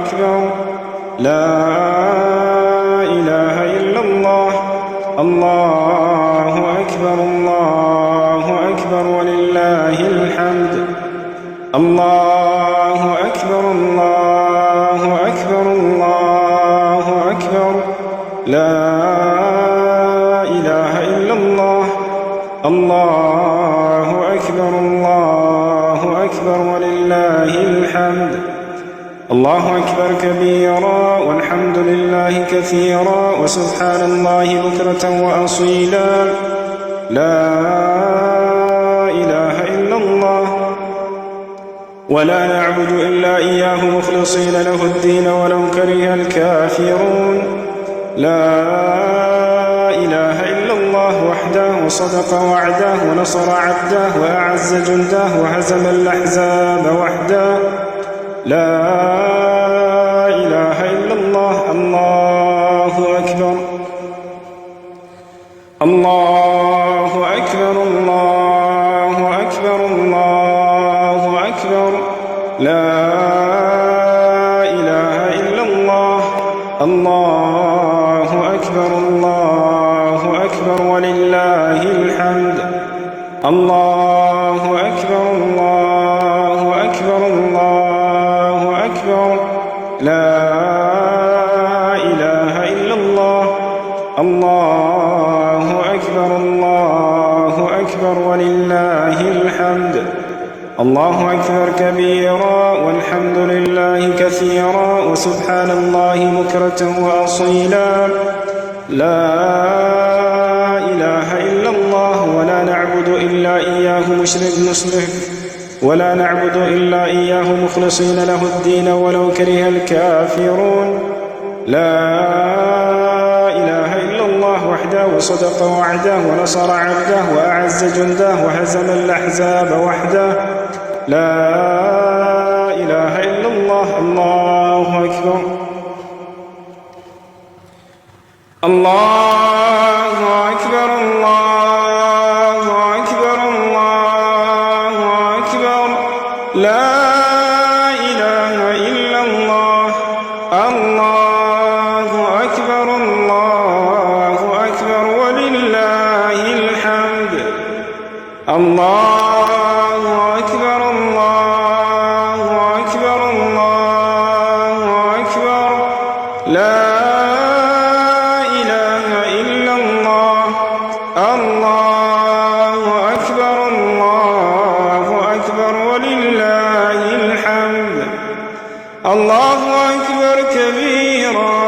أكبر. لا إله إلا الله. الله أكبر الله أكبر ولله الحمد. الله أكبر الله أكبر الله أكبر. لا إله إلا الله. الله أكبر الله أكبر ولله الحمد. الله أكبر كبيرا والحمد لله كثيرا وسبحان الله بكرة وأصيلا. لا إله إلا الله. ولا نعبد إلا إياه مخلصين له الدين ولو كره الكافرون. لا إله إلا الله وحده وصدق وعده ونصر عبده وأعز جنده وهزم الأحزاب وحده. لا إله إلا الله. الله أكبر الله أكبر الله أكبر الله أكبر. لا إله إلا الله. الله أكبر الله أكبر ولله الحمد. الله أكبر الله أكبر الله أكبر. لا إله إلا الله. الله أكبر الله أكبر ولله الحمد. الله أكبر كبيرا والحمد لله كثيرا وسبحان الله بكرة وأصيلا. لا إله إلا الله. ولا نعبد إلا إياه ولا نعبد إلا إياه مخلصين له الدين ولو كره الكافرون. لا إله إلا الله وحده وصدق وعده ونصر عبده وأعز جنده وهزم الأحزاب وحده. لا إله إلا الله. الله أكبر الله أكبر الله أكبر الله أكبر. لا إله إلا الله. الله أكبر الله أكبر ولله الحمد. الله أكبر الله أكبر الله أكبر. لا إله إلا الله. الله أكبر الله أكبر ولله الحمد. الله أكبر كبيرا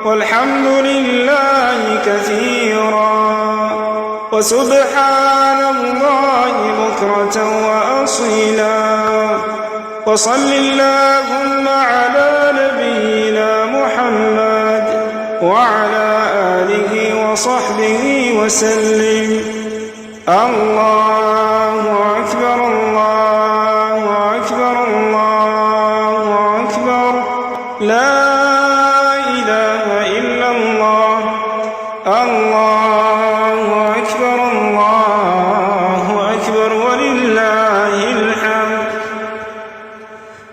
والحمد لله كثيرا وسبحان الله بكرة وأصيلا. وصل اللهم على نبينا محمد وعلى آله وصحبه وسلم. الله أكبر الله أكبر الله أكبر. لا إله إلا الله. الله أكبر الله أكبر ولله الحمد.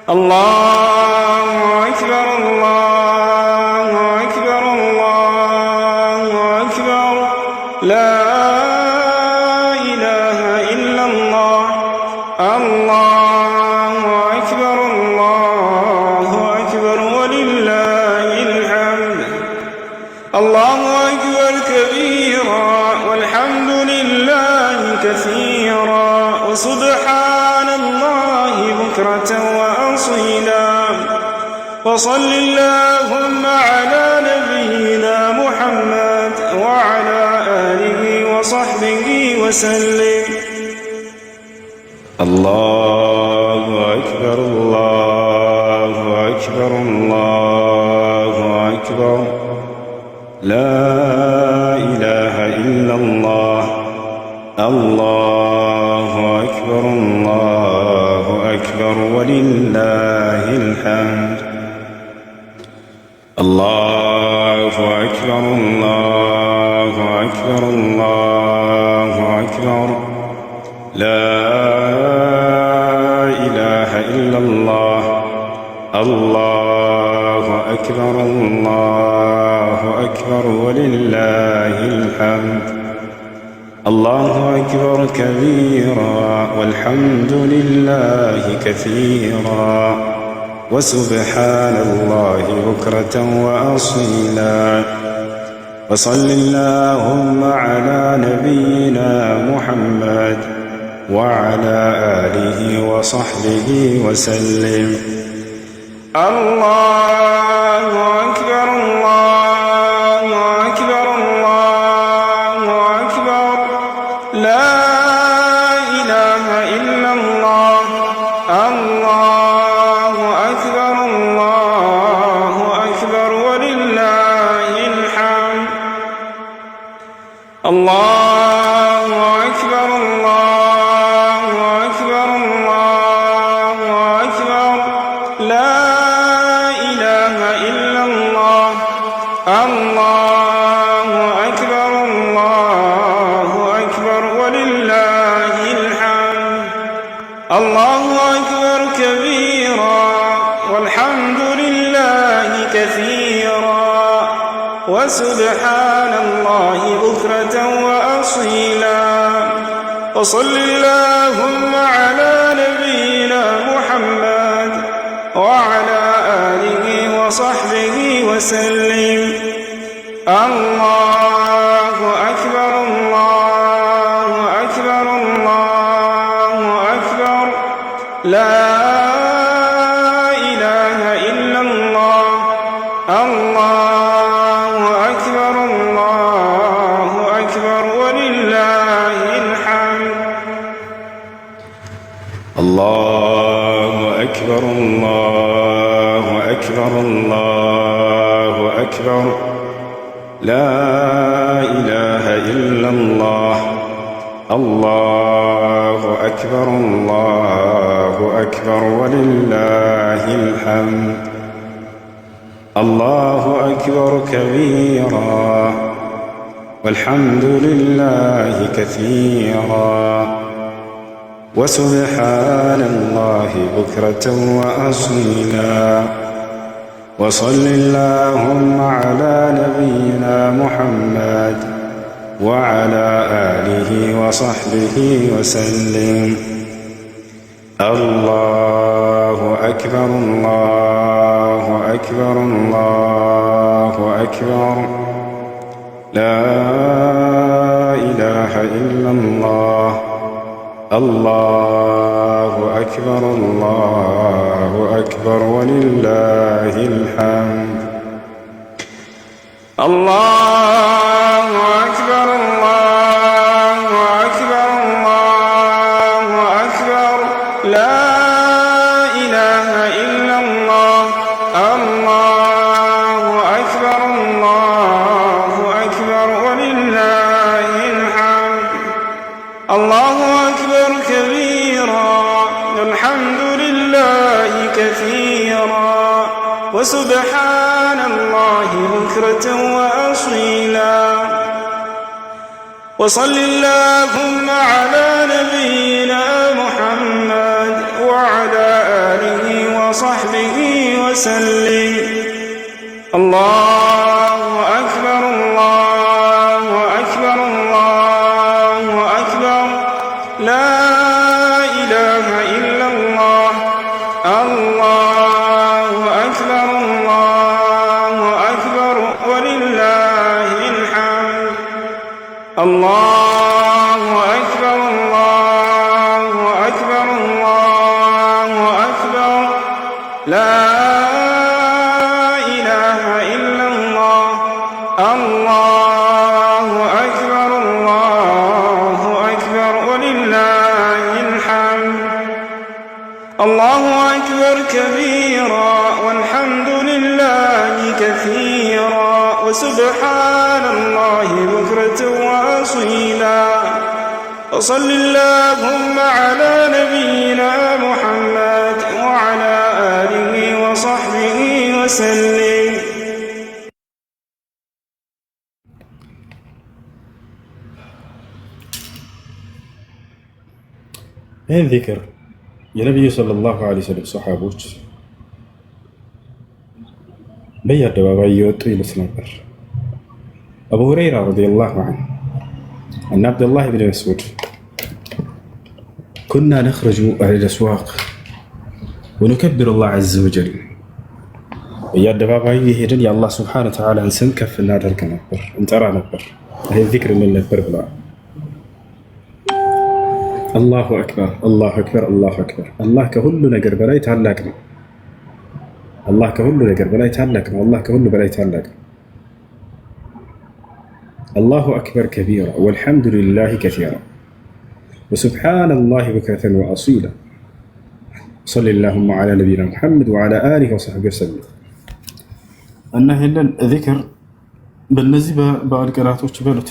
الله أكبر الله أكبر الله أكبر. لا إله إلا الله. الله أكبر الله أكبر ولله الحمد. الله أكبر كبيرا والحمد لله كثيرا وسبحان الله بكرة وأصيلا. وصل اللهم على نبينا محمد وعلى آله وصحبه وسلم. الله أكبر الله أكبر الله أكبر. لا إله إلا الله. الله أكبر الله أكبر ولله الحمد. الله أكبر الله أكبر الله أكبر. لا إله إلا الله. الله أكبر الله أكبر ولله الحمد. الله أكبر كبيرا والحمد لله كثيرا وسبحان الله بكرة وأصيلا. وصل اللهم على نبينا محمد وعلى آله وصحبه وسلم. الله أكبر الله أكبر الله أكبر لا إله إلا الله. الله أكبر الله أكبر ولله الحمد. الله أكبر الله أكبر الله أكبر لا إله إلا الله. الله أكبر الله أكبر ولله الحمد. الله أكبر كبيرا والحمد لله كثيرا وسبحان الله بكرة وأصيلا. وصل اللهم على نبينا محمد وعلى آله وصحبه وسلم. الله أكبر الله أكبر الله أكبر لا إله إلا الله. الله أكبر الله أكبر ولله الحمد. الله أكبر الله أكبر الله أكبر لا إله إلا الله. الله أكبر الله أكبر ولله الحمد. الله أكبر كبيرا والحمد لله كثيرا وسبحان الله بكرة وأصيلا. وصل اللهم على نبينا محمد وعلى آله وصحبه وسلم. الله أكبر الله أكبر الله أكبر لا إله إلا الله. الله أكبر الله أكبر ولله الحمد. الله أكبر الله أكبر الله أكبر لا إله إلا الله. الله أكبر الله أكبر ولله الحمد. الله أكبر كبيرا والحمد لله كثيرا وسبحان الله بكرة وأصيلا. وصل اللهم على نبينا محمد وعلى آله وصحبه وسلم. الله أكبر الله أكبر الله أكبر لا إله إلا الله. الله أكبر الله أكبر ولله الحمد. الله أكبر الله أكبر الله أكبر لا إله إلا الله. الله أكبر الله أكبر ولله الحمد. الله أكبر كبيرا والحمد لله كثيرا وسبحان الله بكرة وأصيلا. وصل اللهم على نبينا محمد وعلى آله وصحبه وسلم. ይህን ዚክር የነቢዩ ሰለላሁ ዐለይሂ ወሰለም ሰሓቦች በየአደባባይ እየወጡ ይሉት ነበር። አቡ ሁረይራ ረዲየላሁ ዐንሁ እና አብዱላህ ብን መስዑድ ኩና ነኽረጁ ኢለ አስዋቅ ወኑከብሩ አላህ ዐዘ ወጀል በየአደባባዩ የሄድን የአላህ ስብሓነሁ ወተዓላን ስም ከፍ እናደርግ ነበር፣ እንጠራ ነበር፣ ይህ ዚክር እንል ነበር ብለዋል። አላሁ አክበር አላሁ አክበር አላሁ አክበር። አላህ ከሁሉ ነገር በላይ ታላቅ ነው። አላህ ከሁሉ ነገር በላይ ታላቅ ነው። አላህ ከሁሉ በላይ ታላቅ ነው። አላሁ አክበር ከቢራ ወልሐምዱሊላሂ ከሲራ ወሱብሓነላሂ ቡክረተን ወአሲላ ሰሊ ላሁመ ዐላ ነቢይና ሙሐመድ ወዐላ አሊሂ ወሰሕቢሂ ወሰለም። እና ይሄንን ዚክር በእነዚህ በበዓል ቀናቶች በሉት።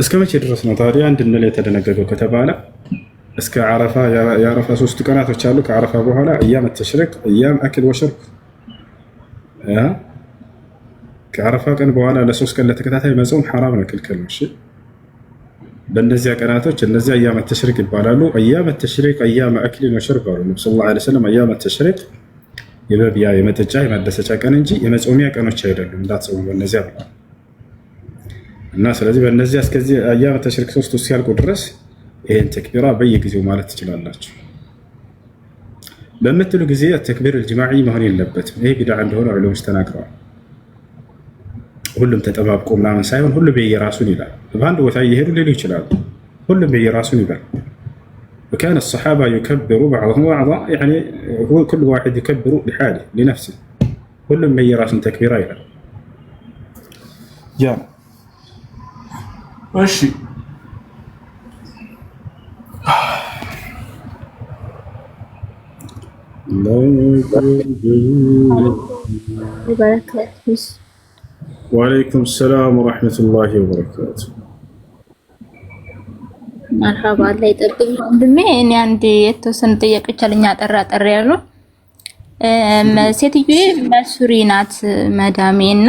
እስከ መቼ ድረስ ነው ታዲያ እንድንል የተደነገገው ከተባለ እስከ ዓረፋ የዓረፋ 3 ቀናቶች አሉ። ከዓረፋ በኋላ አያም ተሽሪቅ፣ አያም አክል ወሸርብ። ከዓረፋ ቀን በኋላ ለ3 ቀን ለተከታታይ መጾም ሐራም ነው፣ ክልክል ነው። እሺ በእነዚያ ቀናቶች እነዚያ አያም ተሽሪቅ ይባላሉ። አያም ተሽሪቅ አያም አክል ወሸርብ አሉ ነብዩ ሰለላሁ ዐለይሂ ወሰለም። አያም ተሽሪቅ የመብያ የመጠጫ የማደሰቻ ቀን እንጂ የመጾሚያ ቀኖች አይደሉም፣ እንዳትጾሙ በእነዚያ ብለዋል። እና ስለዚህ በእነዚያ እስከዚህ አያም ተሽሪቅ 3 ሲያልቁ ድረስ ይሄን ተክቢራ በየጊዜው ማለት ትችላላችሁ። በምትሉ ጊዜ ተክቢር الجماعي መሆን የለበትም። ይሄ ቢድዓ እንደሆነ ዑለሞች ተናግረዋል። ሁሉም ተጠባብቆ ምናምን ሳይሆን ሁሉም በየራሱን ይላል። በአንድ ቦታ እየሄዱ ሊሉ ይችላሉ። ሁሉም በየራሱን ይላል። وكان الصحابة يكبروا بعضهم بعضا يعني هو كل واحد يكبر لحاله لنفسه كلهم من يراس تكبيرا ይላል። ያ እሺ ወአለይኩም ሰላም ወራህመቱላሂ ወበረካቱ። መርሐባ ላይ ጠብቅ ወንድሜ። እኔ አንድ የተወሰነ ጥያቄዎች አለኝ አጠር ያሉ። ሴትዮዬ መሱሪ ናት መዳሜ እና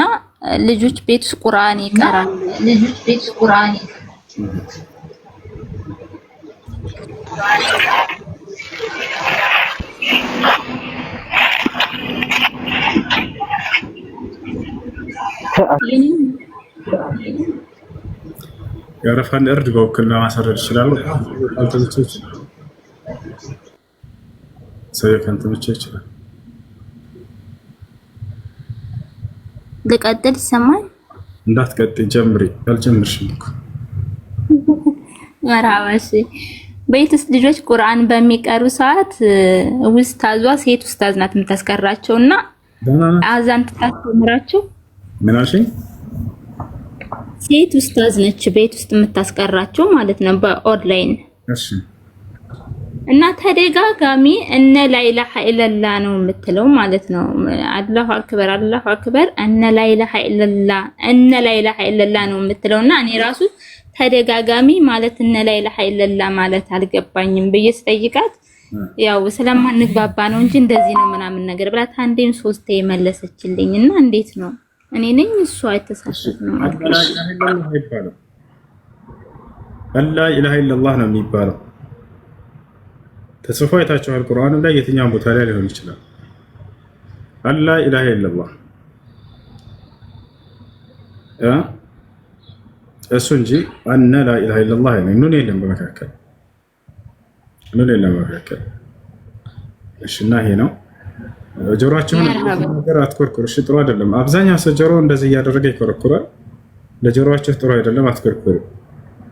ልጆች ቤት ውስጥ ቁርአን ይቀራል። የአረፋን እርድ በውክልና ማሰረድ ይችላሉ። ካልተመቸች ሰው ካልተመቸች ይችላል። ልቀጥል? ይሰማል? እንዳትቀጥይ ጀምሪ። አልጀምርሽም እኮ መራባሽ። ቤት ውስጥ ልጆች ቁርአን በሚቀሩ ሰዓት ኡስታዟ ሴት ኡስታዝ ናት የምታስቀራቸውና አዛን ታስተምራቸው። ምን አልሽኝ? ሴት ኡስታዝ ነች ቤት ውስጥ የምታስቀራቸው ማለት ነው በኦንላይን። እሺ። እና ተደጋጋሚ እነ ላኢላሃ ኢለላ ነው የምትለው ማለት ነው። አላሁ አክበር አላሁ አክበር እነ ላኢላሃ ኢለላ ነው የምትለውና እኔ ራሱ ተደጋጋሚ ማለት እነ ላኢላሃ ኢለላ ማለት አልገባኝም ብዬ ስጠይቃት ያው ስለማንግባባ ነው እንጂ እንደዚህ ነው ምናምን ነገር ብላት አንዴም ሶስቴ መለሰችልኝና እንዴት ነው እኔ ነኝ እሷ የተሳሳተ ነው አላ ኢላሃ ኢለላህ ነው የሚባለው። ተጽፎ አይታችኋል ቁርአን ላይ የትኛውም ቦታ ላይ ሊሆን ይችላል። አላ ኢላሃ ኢለላህ እሱ እንጂ አነ ላ ኢላሃ ኢለላህ ነው። ኑን የለም በመካከል ኑን የለም በመካከል። እሺ እና ይሄ ነው ጆሮአችሁን ነገር አትኮርኩሩ። እሺ ጥሩ አይደለም። አብዛኛው ሰው ጆሮ እንደዚህ እያደረገ ይኮረኩራል። ለጆሮአችሁ ጥሩ አይደለም፣ አትኮርኩሩ።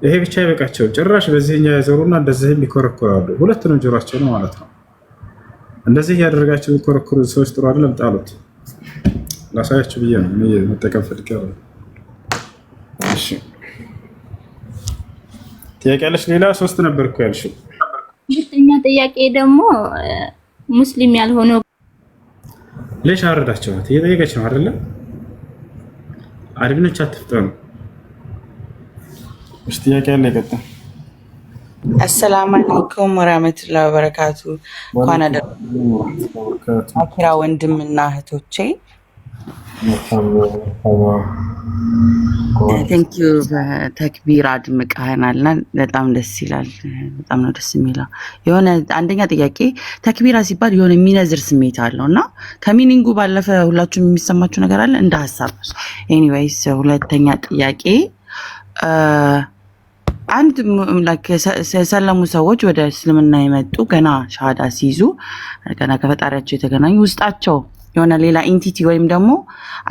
ይሄ ብቻ ይበቃቸው። ጭራሽ በዚህኛው ያዘሩና እንደዚህም ይኮረኩራሉ። ሁለቱንም ጆሮአቸው ነው ማለት ነው። እንደዚህ እያደረጋችሁ ይኮረኩሩ ሰዎች ጥሩ አይደለም። ጣሉት። ላሳያችሁ ብዬ ነው እኔ መጠቀም ፈልጌያለሁ። እሺ ጥያቄ አለሽ? ሌላ 3 ነበር እኮ ያልሽው። ሁለተኛ ጥያቄ ደግሞ ሙስሊም ያልሆነው ለሽ አረዳችኋት እየጠየቀች ነው አይደለ? አድብኖች አትፍጠኑ። እሺ ጥያቄ አለ ይቀጥል። አሰላሙ አለይኩም ወራህመቱላሂ ወበረካቱ። እንኳን አኪራ ወንድምና እህቶቼ ቴንክ ዩ ተክቢር አድምቀህናልና በጣም ደስ ይላል። በጣም ነው ደስ የሚለው። የሆነ አንደኛ ጥያቄ ተክቢራ ሲባል የሆነ የሚነዝር ስሜት አለውና ከሚኒንጉ ባለፈ ሁላችሁም የሚሰማችሁ ነገር አለ እንደ ሀሳብ። ኤኒዌይስ ሁለተኛ ጥያቄ አንድ የሰለሙ ሰዎች ወደ እስልምና የመጡ ገና ሻሃዳ ሲይዙ ገና ከፈጣሪያቸው የተገናኙ ውስጣቸው የሆነ ሌላ ኢንቲቲ ወይም ደግሞ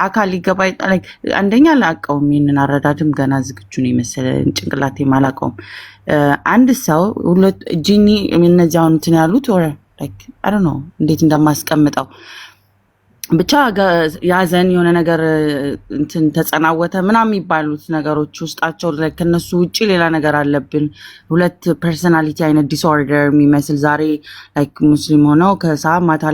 አካል ሊገባ አንደኛ አላውቀውም፣ ይህንን አረዳድም ገና ዝግጁ ነው የመሰለ ጭንቅላቴም አላውቀውም። አንድ ሰው ሁለት ጂኒ እነዚህ አሁን እንትን ያሉት አይ ዶንት ኖ እንዴት እንደማስቀምጠው ብቻ ያዘን የሆነ ነገር እንትን ተጸናወተ ምናምን የሚባሉት ነገሮች ውስጣቸው ከነሱ ውጪ ሌላ ነገር አለብን። ሁለት ፐርሰናሊቲ አይነት ዲስኦርደር የሚመስል ዛሬ ሙስሊም ሆነው ከሰዓት ማታ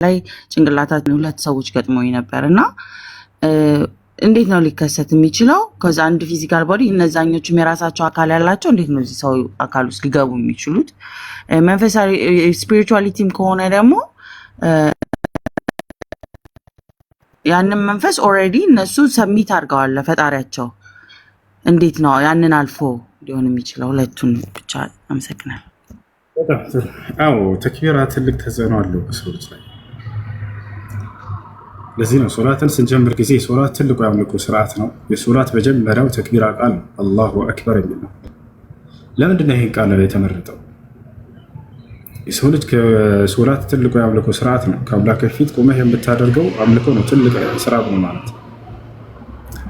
ላይ ጭንቅላታችን ሁለት ሰዎች ገጥሞኝ ነበር እና እንዴት ነው ሊከሰት የሚችለው? ከዛ አንድ ፊዚካል ቦዲ እነዛኞቹም የራሳቸው አካል ያላቸው እንዴት ነው እዚህ ሰው አካል ውስጥ ሊገቡ የሚችሉት? መንፈሳዊ ስፒሪቹዋሊቲም ከሆነ ደግሞ ያንን መንፈስ ኦልሬዲ እነሱ ሰሚት አድርገዋል ለፈጣሪያቸው። እንዴት ነው ያንን አልፎ ሊሆን የሚችለው? ሁለቱን ብቻ አመሰግናለሁ። አዎ ተክቢራ ትልቅ ተጽዕኖ አለው በሰው ልጅ ላይ። ለዚህ ነው ሶላትን ስንጀምር ጊዜ ሶላት ትልቁ የአምልኮ ስርዓት ነው። የሶላት መጀመሪያው ተክቢራ ቃል አላሁ አክበር የሚል ነው። ለምንድን ነው ይህን ቃል የተመረጠው? የሰው ልጅ ከሶላት ትልቁ የአምልኮ ስርዓት ነው። ከአምላክ ፊት ቆመህ የምታደርገው አምልኮ ነው፣ ትልቅ ስራ ነው ማለት።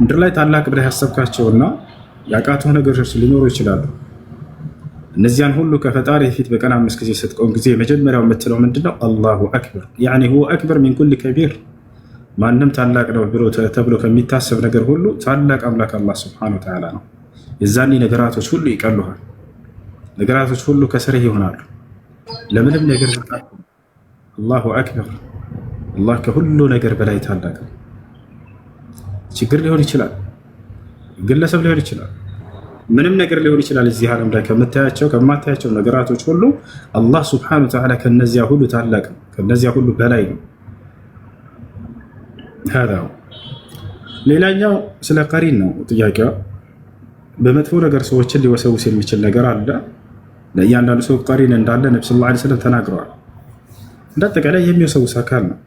ምድር ላይ ታላቅ ብለህ ያሰብካቸውና ያቃተው ነገሮች ሊኖሩ ይችላሉ። እነዚያን ሁሉ ከፈጣሪ ፊት በቀን 5 ጊዜ ስትቆም ጊዜ መጀመሪያው የምትለው ምንድነው? አላሁ አክበር ያኒ ሁወ አክበር ሚን ኩል ከቢር። ማንም ታላቅ ነው ብሎ ተብሎ ከሚታሰብ ነገር ሁሉ ታላቅ አምላክ አላህ ሱብሓነሁ ወተዓላ ነው። የዛኔ ነገራቶች ሁሉ ይቀሉሃል፣ ነገራቶች ሁሉ ከስርህ ይሆናሉ። ለምንም ነገር አላሁ አክበር። አላህ ከሁሉ ነገር በላይ ታላቅ ነው። ችግር ሊሆን ይችላል፣ ግለሰብ ሊሆን ይችላል፣ ምንም ነገር ሊሆን ይችላል። እዚህ ዓለም ላይ ከምታያቸው ከማታያቸው ነገራቶች ሁሉ አላህ ሱብሓነሁ ወተዓላ ከነዚያ ሁሉ ታላቅ ነው፣ ከነዚያ ሁሉ በላይ ነው። ሌላኛው ስለ ቀሪን ነው ጥያቄዋ። በመጥፎ ነገር ሰዎችን ሊወሰውስ የሚችል ነገር አለ። ለእያንዳንዱ ሰው ቀሪን እንዳለ ነብዩ ሰለላሁ ዐለይሂ ወሰለም ተናግረዋል። እንዳጠቃላይ የሚወሰውስ አካል ነው።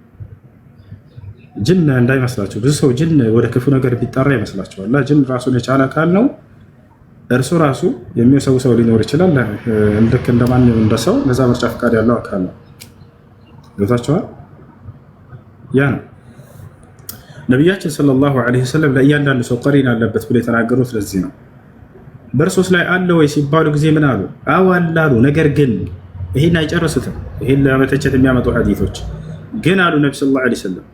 ጅን እንዳይመስላችሁ። ብዙ ሰው ጅን ወደ ክፉ ነገር ቢጠራ ይመስላችኋል። ጅን ራሱን የቻለ አካል ነው። እርሱ ራሱ የሚወሰውሰው ሊኖር ይችላል። ልክ እንደማንኛውም እንደ ሰው ነፃ ምርጫ ፈቃድ ያለው አካል ነው። ገብታችኋል? ያ ነው ነቢያችን ሰለላሁ ዐለይሂ ወሰለም ለእያንዳንዱ ሰው ቀሪን አለበት ብሎ የተናገሩት ለዚህ ነው። በእርሶስ ላይ አለ ወይ ሲባሉ ጊዜ ምን አሉ? አዎ አለ አሉ። ነገር ግን ይሄን አይጨርሱትም። ይሄን ለመተቸት የሚያመጡ ሐዲሶች ግን አሉ ነብዩ ሰለላሁ ዐለይሂ ወሰለም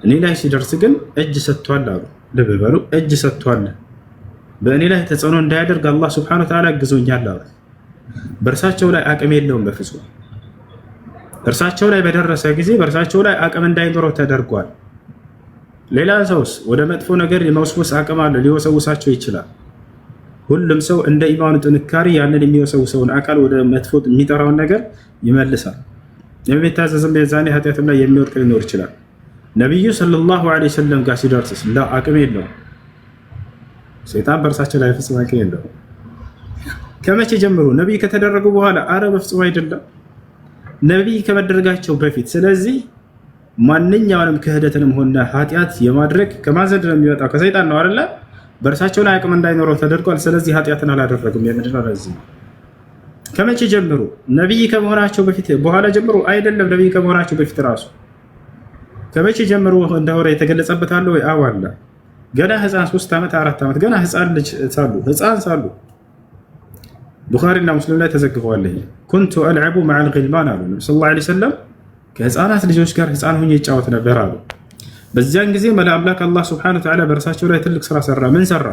እኔ ላይ ሲደርስ ግን እጅ ሰጥቷል አሉ። ልብ በሉ፣ እጅ ሰጥቷል። በእኔ ላይ ተጽዕኖ እንዳያደርግ አላህ ሱብሓነሁ ወተዓላ አግዞኛል አሉ። በእርሳቸው ላይ አቅም የለውም በፍጹም። እርሳቸው ላይ በደረሰ ጊዜ በእርሳቸው ላይ አቅም እንዳይኖረው ተደርጓል። ሌላ ሰውስ ወደ መጥፎ ነገር የመወስወስ አቅም አለ፣ ሊወሰውሳቸው ይችላል። ሁሉም ሰው እንደ ኢማኑ ጥንካሬ ያንን የሚወሰውሰውን አካል ወደ መጥፎ የሚጠራውን ነገር ይመልሳል። የሚታዘዝም የዛኔ ኃጢአትም ላይ የሚወድቅ ሊኖር ይችላል። ነቢዩ ሰለላሁ ዐለይሂ ወሰለም ጋር ሲደርስስ አቅም የለውም። ሰይጣን በእርሳቸው ላይ ፍጹም አቅም የለውም። ከመቼ ጀምሮ? ነቢይ ከተደረጉ በኋላ? አረ በፍጹም አይደለም፣ ነቢይ ከመደረጋቸው በፊት። ስለዚህ ማንኛውንም ክህደትንም ሆነ ኃጢአት የማድረግ ከማዘድ ነው የሚወጣው፣ ከሰይጣን ነው አይደለ? በእርሳቸው ላይ አቅም እንዳይኖረው ተደርጓል። ስለዚህ ኃጢአትን አላደረጉም። የምንድነው ለዚህ ነው። ከመቼ ጀምሮ? ነቢይ ከመሆናቸው በፊት በኋላ ጀምሮ አይደለም። ነቢይ ከመሆናቸው በፊት ራሱ ከመቼ ጀምሮ እንደሆነ የተገለጸበት አለ ወይ? አዎ አለ። ገና ህፃን 3 ዓመት 4 ዓመት ገና ህፃን ልጅ ሳሉ ቡኻሪና ሙስሊም ላይ ተዘግበዋል። ኩንቱ አልዐቡ መዐል ጊልማን አሉ ነብዩ ሰለላሁ ዐለይሂ ወሰለም። ከህፃናት ልጆች ጋር ህፃን ሆኜ ይጫወት ነበር አሉ። በዚያን ጊዜ ለአምላክ አላህ ሱብሓነሁ ወተዓላ በእርሳቸው ላይ ትልቅ ስራ ሰራ። ምን ሰራ?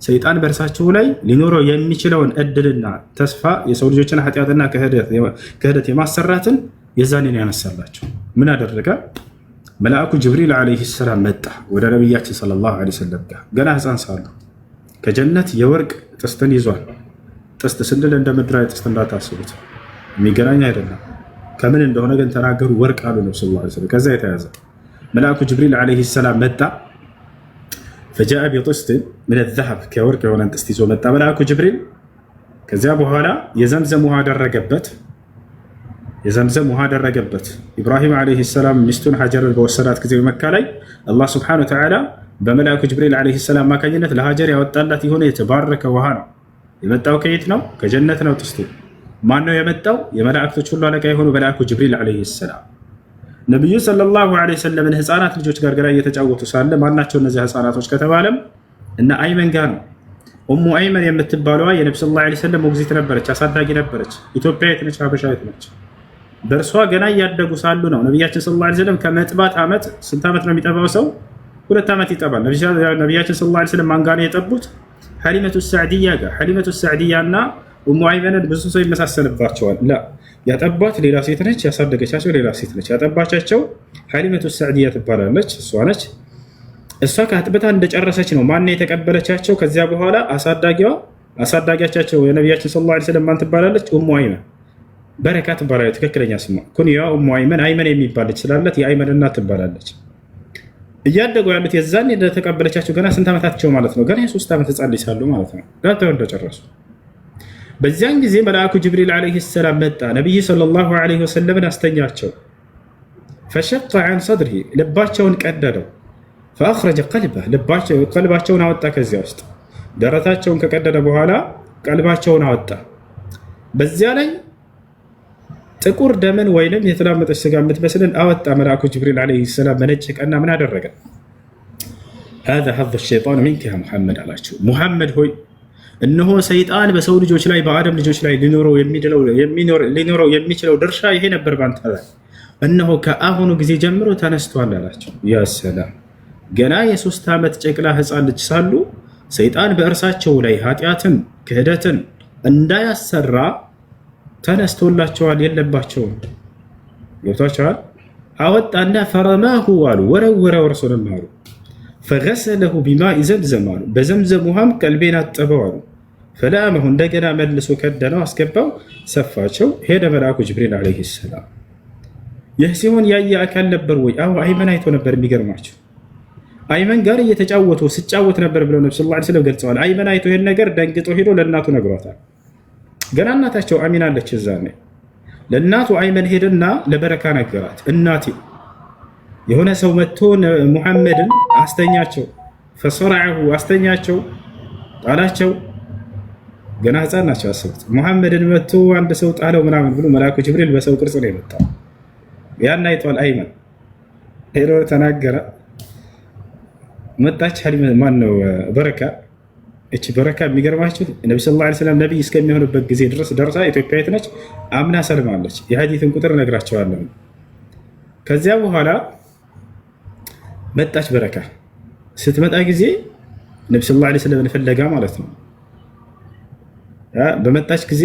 ሰይጣን በእርሳቸው ላይ ሊኖረው የሚችለውን እድልና ተስፋ የሰው ልጆችን ኃጢአትና ክህደት የማሰራትን የዛኔን ያነሳላቸው። ምን አደረገ? መልአኩ ጅብሪል ዓለይሂ ሰላም መጣ ወደ ነቢያችን ሰለላሁ ዐለይሂ ወሰለም ጋር ገና ህፃን ሳሉ። ከጀነት የወርቅ ጥስትን ይዟል። ጥስት ስንል እንደ ምድራዊ ጥስት እንዳታስቡት፣ የሚገናኝ አይደለም። ከምን እንደሆነ ግን ተናገሩ። ወርቅ አሉ ነብዩ ሰለላሁ ዐለይሂ ወሰለም። ከዛ የተያዘ መልአኩ ጅብሪል ዓለይሂ ሰላም መጣ። ፈጃአ ቢጥስት ምን ዘሀብ ከወርቅ የሆነን ጥስት ይዞ መጣ መልአኩ ጅብሪል። ከዚያ በኋላ የዘምዘም ውሃ አደረገበት። ኢብራሂም ዓለይሂ ሰላም ሚስቱን ሀጀርን በወሰዳት ጊዜ መካ ላይ አላህ ሱብሓነሁ ወተዓላ በመልአኩ ጅብሪል ዓለይሂ ሰላም አማካኝነት ለሀጀር ያወጣላት የሆነ የተባረከ ውሃ ነው። የመጣው ከየት ነው? ከጀነት ነው ጥስቱ። ማን ነው የመጣው? የመላእክቶች ሁሉ አለቃ የሆኑ መልአኩ ጅብሪል ዓለይሂ ሰላም ነቢዩ ሰለላሁ ዓለይሂ ወሰለምን ህፃናት ልጆች ጋር ገና እየተጫወቱ ሳለ ማናቸው እነዚህ ህፃናቶች ከተባለም እና አይመን ጋር ነው። ኡሙ አይመን የምትባለዋ የነቢ ሰለላሁ ዓለይሂ ወሰለም ሞግዚት ነበረች፣ አሳዳጊ ነበረች። ኢትዮጵያዊት ነች፣ ሀበሻዊት ነች። በእርሷ ገና እያደጉ ሳሉ ነው ነቢያችን ሰለላሁ ዓለይሂ ወሰለም ከመጥባት ዓመት ስንት ዓመት ነው የሚጠባው ሰው? 2 ዓመት ይጠባል። ነቢያችን ሰለላሁ ዓለይሂ ወሰለም ማን ጋር ነው የጠቡት? ሐሊመቱ ሰዕዲያ ጋር። ሐሊመቱ ሰዕዲያ እና ኡሙ አይመንን ብዙ ሰው ይመሳሰልባቸዋል። ያጠባት ሌላ ሴት ነች፣ ያሳደገቻቸው ሌላ ሴት ነች። ያጠባቻቸው ሐሊመቱ ሰዕዲያ ትባላለች፣ እሷ ነች። እሷ ከአጥብታ እንደጨረሰች ነው ማን የተቀበለቻቸው። ከዚያ በኋላ አሳዳጊያቸው የነቢያችን ሰለላሁ ዓለይሂ ወሰለም ማን ትባላለች? ኡሙ አይመን በረካ ትባላለች። ትክክለኛ ስሟ ኩንያ ኡሙ አይመን። አይመን የሚባል ልጅ ስላለት የአይመን እናት ትባላለች። እያደጉ ያሉት የዛን እንደተቀበለቻቸው ገና ስንት ዓመታቸው ማለት ነው? ገና የ3 ዓመት ህፃን ልጅ ሳሉ ማለት ነው። ጋብተው እንደጨረሱ በዚያን ጊዜ መልአኩ ጅብሪል ዓለይሂ ሰላም መጣ። ነቢይ ሰለላሁ ዓለይሂ ወሰለምን አስተኛቸው። ፈሸቀ ዐን ሰድሪሂ ልባቸውን ቀደደው። ፈአኽረጀ ቀልበህ ቀልባቸውን አወጣ። ከዚያ ውስጥ ደረታቸውን ከቀደደ በኋላ ቀልባቸውን አወጣ። በዚያ ላይ ጥቁር ደምን ወይንም የተላመጠች ስጋ የምትመስልን አወጣ። መልአኩ ጅብሪል ዓለይሂ ሰላም መነጨቀና ምን አደረገ? ሃዛ ሐዙ ሸይጣን ሚንከ ያ ሙሐመድ አላቸው። ሙሐመድ ሆይ እነሆ ሰይጣን በሰው ልጆች ላይ በአደም ልጆች ላይ ሊኖረው የሚችለው ድርሻ ይሄ ነበር ባንተ ላይ። እነሆ ከአሁኑ ጊዜ ጀምሮ ተነስቷል አላቸው። ያ ሰላም ገና የ3 ዓመት ጨቅላ ህፃን ልጅ ሳሉ ሰይጣን በእርሳቸው ላይ ኃጢአትን ክህደትን እንዳያሰራ ተነስቶላቸዋል። የለባቸውም። ገብቷቸዋል። አወጣና ፈረማሁ አሉ ወረወረው እርሱንም አሉ ፈገሰለሁ ቢማኢ ዘምዘም አሉ በዘምዘም ውሃም ቀልቤን አጠበው አሉ። ፈላመሁ እንደገና መልሶ ከደነው አስገባው፣ ሰፋቸው። ሄደ መልአኩ ጅብሪል ዓለይሂ ሰላም። ይህ ሲሆን ያየ አካል ነበር ወይ? አዎ አይመን አይቶ ነበር። የሚገርማቸው አይመን ጋር እየተጫወቱ ስጫወት ነበር ብለው ነብዩ ሰለላሁ ዐለይሂ ወሰለም ገልጸዋል። አይመን አይቶ ይሄን ነገር ደንግጦ ሄዶ ለእናቱ ነግሯታል። ገና እናታቸው አሚና አለች። እዛ ነው ለእናቱ አይመን ሄደና ለበረካ ነገራት። እናቴ የሆነ ሰው መጥቶ ሙሐመድን አስተኛቸው፣ ፈሰረዐሁ አስተኛቸው፣ ጣላቸው። ገና ህፃን ናቸው። አስቡት። ሙሐመድን መጥቶ አንድ ሰው ጣለው ምናምን ብሎ መልአኩ ጅብሪል በሰው ቅርጽ ነው የመጣው። ያን አይቷል አይመን ሄዶ ተናገረ። መጣች ማን ነው በረካ። እቺ በረካ የሚገርማችሁ ነቢ ሰለላሁ ዐለይሂ ወሰለም ነቢይ እስከሚሆንበት ጊዜ ድረስ ደርሳ ኢትዮጵያዊት ነች። አምና ሰልማለች። የሐዲትን ቁጥር እነግራቸዋለሁ። ከዚያ በኋላ መጣች በረካ። ስትመጣ ጊዜ ነቢ ሰለላሁ ዐለይሂ ወሰለም ፍለጋ ማለት ነው። በመጣች ጊዜ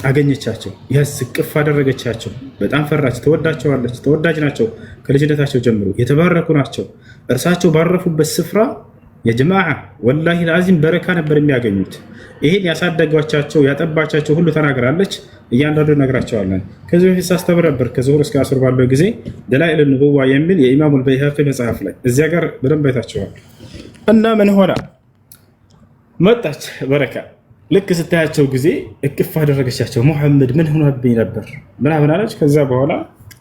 አገኘቻቸው። ያዝ ቅፍ አደረገቻቸው። በጣም ፈራች። ተወዳቸዋለች። ተወዳጅ ናቸው። ከልጅነታቸው ጀምሮ የተባረኩ ናቸው። እርሳቸው ባረፉበት ስፍራ የጀማዓ ወላሂ ለአዚም በረካ ነበር የሚያገኙት። ይሄን ያሳደጓቻቸው ያጠባቻቸው ሁሉ ተናግራለች። እያንዳንዱ ነግራቸዋለን። ከዚህ በፊት ሳስተምር ነበር ከዙሁር እስከ አስር ባለው ጊዜ ደላኢል ኑቡዋ የሚል የኢማሙል በይሀቂ መጽሐፍ ላይ እዚያ ጋር በደንብ አይታቸዋል። እና ምን ሆና መጣች በረካ። ልክ ስታያቸው ጊዜ እቅፍ አደረገቻቸው። ሙሐመድ ምን ሆኖብኝ ነበር ምናምን አለች። ከዛ በኋላ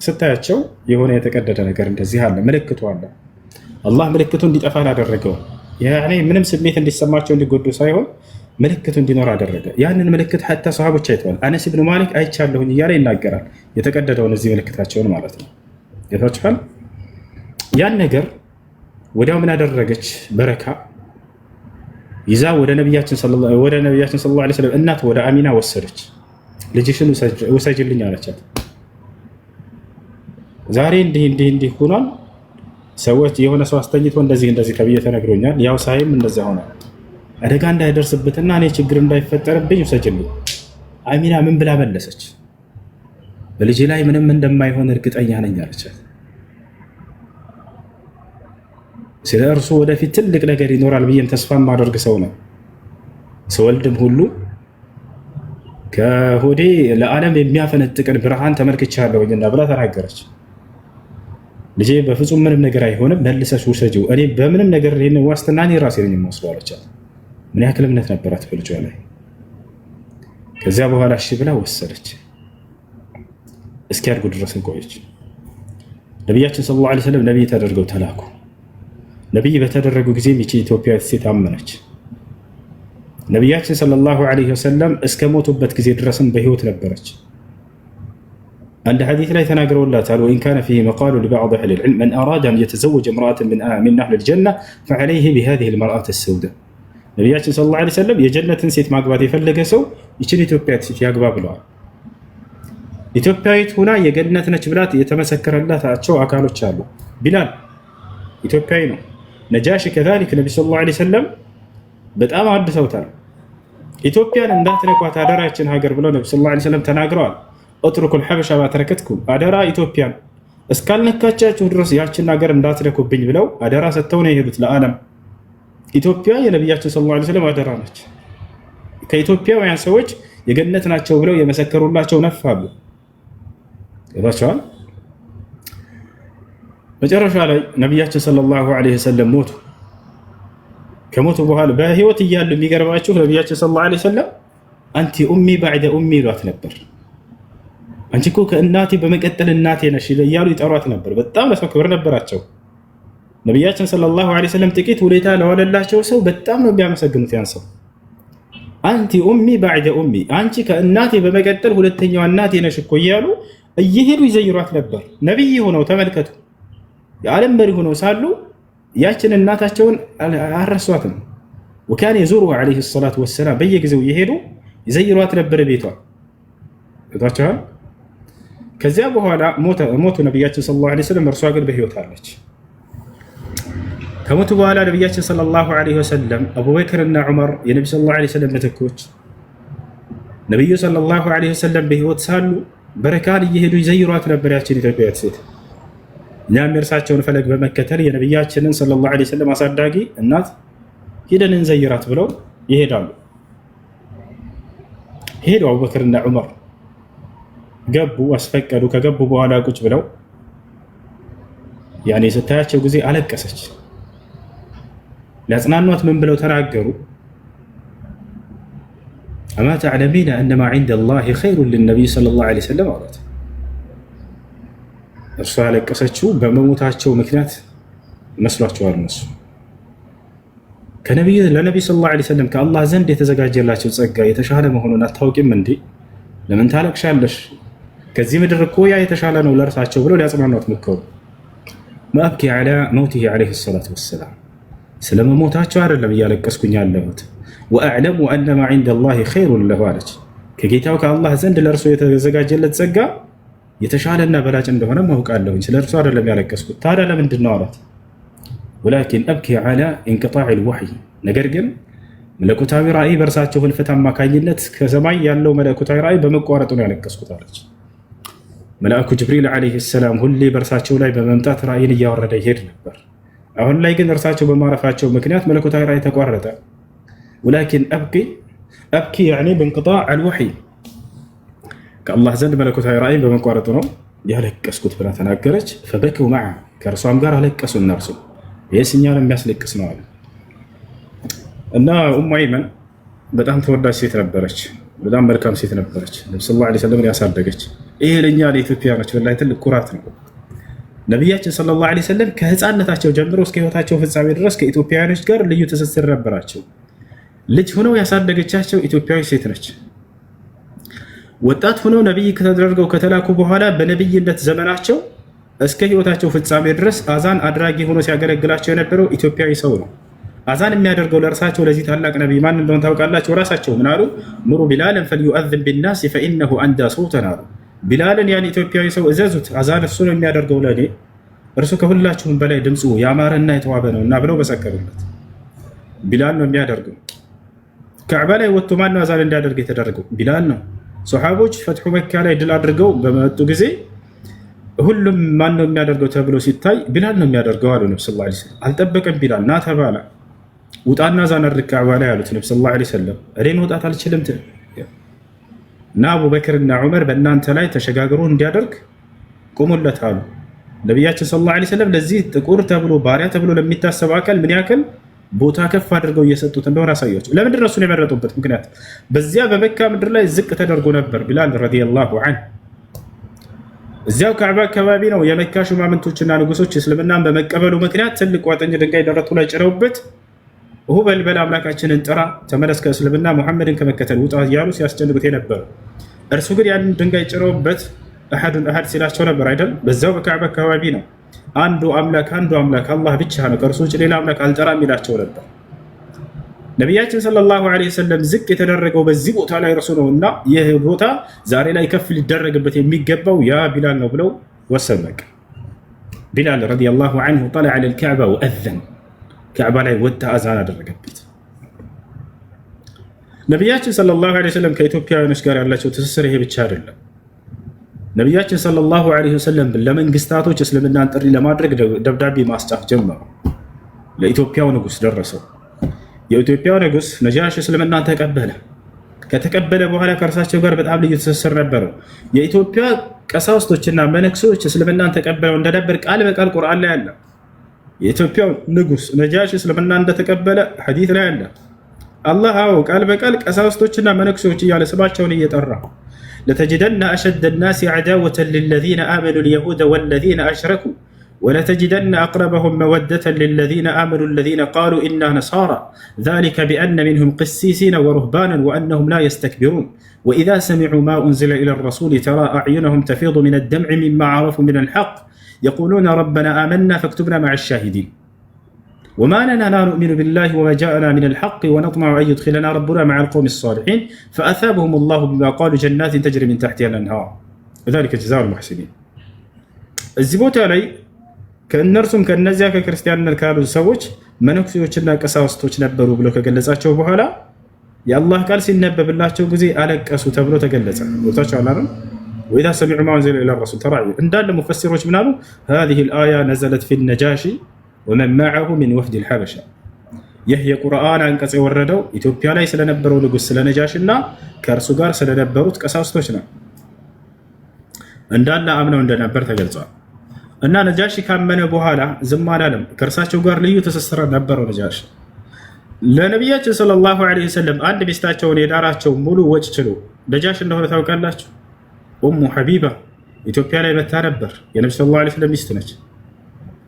ስታያቸው የሆነ የተቀደደ ነገር እንደዚህ አለ፣ ምልክቱ አለ። አላህ ምልክቱ እንዲጠፋ አላደረገውም። ያኔ ምንም ስሜት እንዲሰማቸው እንዲጎዱ ሳይሆን ምልክቱ እንዲኖር አደረገ። ያንን ምልክት ሐታ ሰሃቦች አይተዋል። አነስ ብን ማሊክ አይቻለሁኝ እያለ ይናገራል። የተቀደደውን እዚህ ምልክታቸውን ማለት ነው። ጌታችኋል። ያን ነገር ወዲያው ምን አደረገች በረካ ይዛ ወደ ነቢያችን ሰለላሁ ዐለይሂ ወሰለም እናት ወደ አሚና ወሰደች። ልጅሽን ውሰጅልኝ አለቻት። ዛሬ እንዲህ ሆኗል። ሰዎች የሆነ ሰው አስተኝቶ እንደዚህ ተብዬ ተነግሮኛል። ያው ሳይም እንደዛ ሆኗል። አደጋ እንዳይደርስበትና እኔ ችግር እንዳይፈጠርብኝ ውሰጅልኝ። አሚና ምን ብላ መለሰች? በልጅ ላይ ምንም እንደማይሆን እርግጠኛ ነኝ አለቻት። ስለ እርሱ ወደፊት ትልቅ ነገር ይኖራል ብዬም ተስፋ ማደርግ ሰው ነው። ስወልድም ሁሉ ከሆዴ ለዓለም የሚያፈነጥቅን ብርሃን ተመልክቻለሁኝና ብላ ተናገረች። ልጄ በፍጹም ምንም ነገር አይሆንም መልሰሽ ውሰጂው፣ እኔ በምንም ነገር ይሄን ዋስትና እኔ ራሴ ነኝ የምወስደው አለቻት። ምን ያክል እምነት ነበራት በልጇ ላይ። ከዚያ በኋላ እሺ ብላ ወሰደች። እስኪያድጉ ድረስ ቆየች። ነቢያችን ሰለላሁ ዐለይሂ ወሰለም ነቢይ ተደርገው ተላኩ። ነቢይ በተደረጉ ጊዜ ይቺ ኢትዮጵያዊት ሴት አመነች። ነቢያችን ሰለላሁ ዐለይሂ ወሰለም እስከ ሞቱበት ጊዜ ድረስም በህይወት ነበረች። عند حديث لا يتناقر ولا تعالى وإن كان فيه مقال لبعض أهل العلم من أراد أن يتزوج امرأة من أهل الجنة فعليه بهذه المرأة السوداء. نبياتنا صلى الله عليه وسلم يجنة سيت ماقبات يفلق سو يشتري إثيوبيات سيت ياقبا بلوها. إثيوبيات هنا يجنة نجبلات يتمسكر الله تعالى أكالو تشالو. بلال إثيوبيين نجاشي كذلك النبي صلى الله عليه وسلم بتأمر عد سوتان. إثيوبيان انداتنا كواتادراتشن هاجر بلو النبي صلى الله عليه وسلم تناقروا اتركوا الحبشه ما تركتكم ادرا ኢትዮጵያን እስካልነካቻችሁ ድረስ ያችን ሀገር እንዳትነኩብኝ ብለው አደራ ሰጥተው ነው የሄዱት ለዓለም። ኢትዮጵያ የነብያችን ሰለላሁ ዐለይሂ ወሰለም አደራ ነች። ከኢትዮጵያውያን ሰዎች የገነት ናቸው ብለው የመሰከሩላቸው ነፋሉ። ይባቻል። መጨረሻ ላይ ነብያችን ሰለላሁ ዐለይሂ ወሰለም ሞቱ። ከሞቱ በኋላ በህይወት እያሉ የሚገርማችሁ ነብያችን ሰለላሁ ዐለይሂ ወሰለም አንቲ ኡሚ ባዕደ ኡሚ ይሏት ነበር። አንቺ እኮ ከእናቴ በመቀጠል እናቴ ነሽ እያሉ ይጠሯት ነበር። በጣም ለሰው ክብር ነበራቸው። ነቢያችን ሰለላሁ ዐለይሂ ወሰለም ጥቂት ውለታ ለዋለላቸው ሰው በጣም ነው የሚያመሰግኑት። ያን ሰው አንቲ ኡሚ ባዕደ ኡሚ፣ አንቺ ከእናቴ በመቀጠል ሁለተኛዋ እናቴ ነሽ እኮ እያሉ እየሄዱ ይዘይሯት ነበር። ነቢይ ሆነው ተመልከቱ፣ የዓለም መሪ ሆነው ሳሉ ያችን እናታቸውን አረሷትም። ወካን የዙሩሃ ዐለይሂ ሰላቱ ወሰላም፣ በየጊዜው እየሄዱ ይዘይሯት ነበር ቤቷ። ታቻል። ከዚያ በኋላ ሞቱ ነቢያችን ሰለላሁ ዐለይሂ ወሰለም። እርሷ ግን በህይወት አለች። ከሞቱ በኋላ ነቢያችን ሰለላሁ ዐለይሂ ወሰለም አቡበክርና ዑመር የነቢ ሰለላሁ ዐለይሂ ወሰለም ምትኮች፣ ነቢዩ ሰለላሁ ዐለይሂ ወሰለም በህይወት ሳሉ በረካን እየሄዱ ይዘይሯት ነበር ያችን ኢትዮጵያዊት ሴት። እኛም የእርሳቸውን ፈለግ በመከተል የነቢያችንን ሰለላሁ ዐለይሂ ወሰለም አሳዳጊ እናት ሂደን እንዘይራት ብለው ይሄዳሉ። ሄዱ አቡበክርና ዑመር ገቡ፣ አስፈቀዱ። ከገቡ በኋላ ቁጭ ብለው ያኔ ስታያቸው ጊዜ አለቀሰች። ሊያጽናኗት ምን ብለው ተናገሩ? አማ ተዕለሚነ አነማ ዐንደ አላህ ኸይሩን ሊነቢይ ሰለላሁ ዐለይሂ ወሰለም አሏት። እርሷ ያለቀሰችው በመሞታቸው ምክንያት መስሏቸዋል። እነሱ ለነቢይ ሰለላሁ ዐለይሂ ወሰለም ከአላህ ዘንድ የተዘጋጀላቸው ጸጋ የተሻለ መሆኑን አታውቂም እንዴ? ለምን ታለቅሻለሽ? ከዚህ ምድር እኮ ያ የተሻለ ነው ለእርሳቸው ብለው ሊያጽናኗት ሞከሩ። ማአብኪ ዐላ መውቲሂ ዐለይሂ ሰላቱ ወሰላም፣ ስለመሞታቸው አይደለም እያለቀስኩኝ ያለሁት። ወአዕለሙ አነማ ዐንደ አላህ ኸይሩን ለሁ አለች። ከጌታው ከአላህ ዘንድ ለእርሱ የተዘጋጀለት ጸጋ የተሻለና በላጭ እንደሆነ ማውቃለሁኝ። ስለ እርሱ አይደለም ያለቀስኩት። ታዲያ ለምንድን ነው አላት። ወላኪን አብኪ ዐላ ኢንቅጣዕል ወሕይ፣ ነገር ግን መለኮታዊ ራእይ በእርሳቸው ህልፈት አማካኝነት ከሰማይ ያለው መለኮታዊ ራእይ በመቋረጡ ነው ያለቀስኩት አለች። መልአኩ ጅብሪል ዓለይሂ ሰላም ሁሌ በእርሳቸው ላይ በመምጣት ራእይን እያወረደ ይሄድ ነበር። አሁን ላይ ግን እርሳቸው በማረፋቸው ምክንያት መለኮታዊ ራእይ ተቋረጠ። ወላኪን አብኪ ያኒ በእንቅጣዕ አልወሕይ፣ ከአላህ ዘንድ መለኮታዊ ራእይ በመቋረጡ ነው ያለቀስኩት ብላ ተናገረች። ፈበኪው መዓ፣ ከእርሷም ጋር አለቀሱ እነርሱ። ይህስ እኛን የሚያስለቅስ ነው አለ። እና ኡሙ አይመን በጣም ተወዳጅ ሴት ነበረች። በጣም መልካም ሴት ነበረች። ነብዩ ሰለላሁ ዐለይሂ ወሰለም ያሳደገች። ይሄ ለኛ ለኢትዮጵያኖች ወላሂ ትልቅ ኩራት ነው። ነቢያችን ሰለላሁ ዐለይሂ ወሰለም ከህፃንነታቸው ጀምሮ እስከ ህይወታቸው ፍጻሜ ድረስ ከኢትዮጵያውያኖች ጋር ልዩ ትስስር ነበራቸው። ልጅ ሆነው ያሳደገቻቸው ኢትዮጵያዊ ሴት ነች። ወጣት ሆነው ነቢይ ከተደረገው ከተላኩ በኋላ በነቢይነት ዘመናቸው እስከ ህይወታቸው ፍጻሜ ድረስ አዛን አድራጊ ሆኖ ሲያገለግላቸው የነበረው ኢትዮጵያዊ ሰው ነው። አዛን የሚያደርገው ለእርሳቸው ለዚህ ታላቅ ነቢይ ማን እንደሆነ ታውቃላችሁ? ራሳቸው ምን አሉ? ሙሩ ቢላለን ፈልዩአዝን ቢናስ ፈኢነሁ አንዳ ሶውተን አሉ። ቢላልን ያን ኢትዮጵያዊ ሰው እዘዙት፣ አዛን እሱ ነው የሚያደርገው ለእኔ፣ እርሱ ከሁላችሁም በላይ ድምፁ ያማረና የተዋበ ነው እና ብለው መሰከሩለት። ቢላል ነው የሚያደርገው። ከዕባ ላይ ወጥቶ ማን ነው አዛን እንዲያደርግ የተደረገው? ቢላል ነው። ሶሓቦች ፈትሑ መካ ላይ ድል አድርገው በመጡ ጊዜ ሁሉም ማን ነው የሚያደርገው ተብሎ ሲታይ ቢላል ነው የሚያደርገው አሉ ነብዩ ሰለላሁ ዐለይሂ ወሰለም። አልጠበቀም ቢላል፣ ና ተባለ። ውጣና አዛን አድርግ ከዕባ ላይ አሉት ነብዩ ሰለላሁ ዐለይሂ ወሰለም። እኔ መውጣት አልችልም እና አቡበክርና ዑመር በእናንተ ላይ ተሸጋግሮ እንዲያደርግ ቁሙለት አሉ። ነቢያችን ሰለላሁ ዐለይሂ ወሰለም ለዚህ ጥቁር ተብሎ ባሪያ ተብሎ ለሚታሰብ አካል ምን ያክል ቦታ ከፍ አድርገው እየሰጡት እንደሆነ አሳያቸው። ለምንድን ነው እሱን የመረጡበት ምክንያት? በዚያ በመካ ምድር ላይ ዝቅ ተደርጎ ነበር። ቢላል ረዲየላሁ ዐንሁ እዚያው ካዕባ አካባቢ ነው የመካ ሹማምንቶችና ንጉሶች እስልምናን በመቀበሉ ምክንያት ትልቅ ቋጥኝ ድንጋይ ደረቱ ላይ ጭረውበት ሁበል በል አምላካችንን ጥራ፣ ተመለስ ከእስልምና ሙሐመድን ከመከተል ውጣ እያሉ ሲያስጨንቁት የነበሩ። እርሱ ግን ያንን ድንጋይ ጭረውበት አሐዱን አሐድ ሲላቸው ነበር አይደል? በዛው በካዕባ አካባቢ ነው አንዱ አምላክ አላህ ብቻ ነው፣ ከእርሱ ውጭ ሌላ አምላክ አልጠራም ይላቸው ነበር። ነቢያችን ሰለላሁ ዐለይሂ ወሰለም ዝቅ የተደረገው በዚህ ቦታ ላይ እርሱ ነው እና ይህ ቦታ ዛሬ ላይ ከፍ ሊደረግበት የሚገባው ያ ቢላል ነው ብለው ወሰኑ። ቢላል ረዲየላሁ ዐንሁ ጠለዐ ዐለል ከዕባ ወአዘን፣ ከዕባ ላይ ወጣ አዛን አደረገበት። ነቢያችን ሰለላሁ ዐለይሂ ወሰለም ከኢትዮጵያውያኖች ጋር ያላቸው ትስስር ይሄ ብቻ አይደለም። ነቢያችን ሰለላሁ ዐለይሂ ወሰለም ለመንግስታቶች እስልምናን ጥሪ ለማድረግ ደብዳቤ ማስጻፍ ጀመሩ። ለኢትዮጵያው ንጉስ ደረሰው። የኢትዮጵያው ንጉስ ነጃሽ እስልምናን ተቀበለ። ከተቀበለ በኋላ ከእርሳቸው ጋር በጣም ልዩ ትስስር ነበረው። የኢትዮጵያ ቀሳውስቶችና መነኩሴዎች እስልምናን ተቀበለው እንደነበር ቃል በቃል ቁርአን ላይ አለ። የኢትዮጵያው ንጉስ ነጃሽ እስልምናን እንደተቀበለ ሐዲስ ላይ አለ። አላህ ቃል በቃል ቀሳውስቶችና መነኩሴዎች እያለ ስማቸውን እየጠራ ለተጅደነ አሸደ ናሲ ዐዳወተን ሊለዚነ አመኑ ልየሁደ ወለዚነ አሽረኩ ولتجدن أقربهم مودة للذين آمنوا الذين قالوا إنا نصارى ذلك بأن منهم قسيسين ورهبانا وأنهم لا يستكبرون وإذا سمعوا ما أنزل إلى الرسول ترى أعينهم تفيض من الدمع مما عرفوا من الحق يقولون ربنا آمنا فاكتبنا مع الشاهدين وما لنا لا نؤمن بالله وما جاءنا من الحق ونطمع أن يدخلنا ربنا مع القوم الصالحين فأثابهم الله بما قالوا جنات تجري من تحتها الأنهار ذلك جزاء المحسنين. الزبوت علي ከእነርሱም ከነዚያ ከክርስቲያንነት ካሉ ሰዎች መነኩሴዎችና ቀሳውስቶች ነበሩ ብሎ ከገለጻቸው በኋላ የአላህ ቃል ሲነበብላቸው ጊዜ አለቀሱ ተብሎ ተገለጸ። ቦታቸው አላለም ወኢዛ ሰሚዑ ማ ኡንዚለ ኢላ ረሱል ተራዩ እንዳለ ሙፈሲሮች ምን አሉ? هذه الآية نزلت في النجاشي ومن معه من وفد الحبشة። ይህ የቁርአን አንቀጽ የወረደው ኢትዮጵያ ላይ ስለነበረው ንጉስ ስለ ነጃሽና ከእርሱ ጋር ስለነበሩት ቀሳውስቶች ነው። እንዳለ አምነው እንደነበር ተገልጿል። እና ነጃሺ ካመነ በኋላ ዝም አላለም። ከእርሳቸው ጋር ልዩ ትስስር ነበረው። ነጃሺ ለነቢያችን ሰለላሁ ዐለይሂ ወሰለም አንድ ሚስታቸውን የዳራቸው ሙሉ ወጭ ችሎ ነጃሽ እንደሆነ ታውቃላችሁ። ኡሙ ሐቢባ ኢትዮጵያ ላይ መታ ነበር። የነቢ ሰለላሁ ዐለይሂ ወሰለም ሚስት ነች።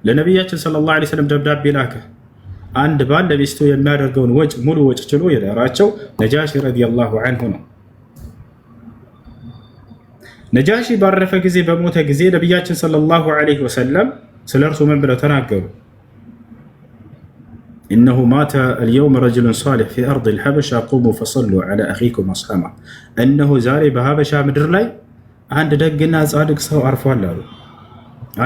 ለነቢያችን ሰለላሁ ዐለይሂ ወሰለም ደብዳቤ ላከ። አንድ ባል ለሚስቱ የሚያደርገውን ወጭ ሙሉ ወጭ ችሎ የዳራቸው ነጃሺ ረዲየላሁ ዐንሁ ነው። ነጃሺ ባረፈ ጊዜ በሞተ ጊዜ ነቢያችን ሰለላሁ ዐለይሂ ወሰለም ስለ እርሱ ምን ብለው ተናገሩ? ኢነሁ ማተ አልየውም ረጅሉን ሷሊሕ ፊ አርድ አልሐበሻ ቁሙ ፈሰሉ ዐላ አኺኩም አስሐማ። እነሆ ዛሬ በሀበሻ ምድር ላይ አንድ ደግና ጻድቅ ሰው አርፏል አሉ።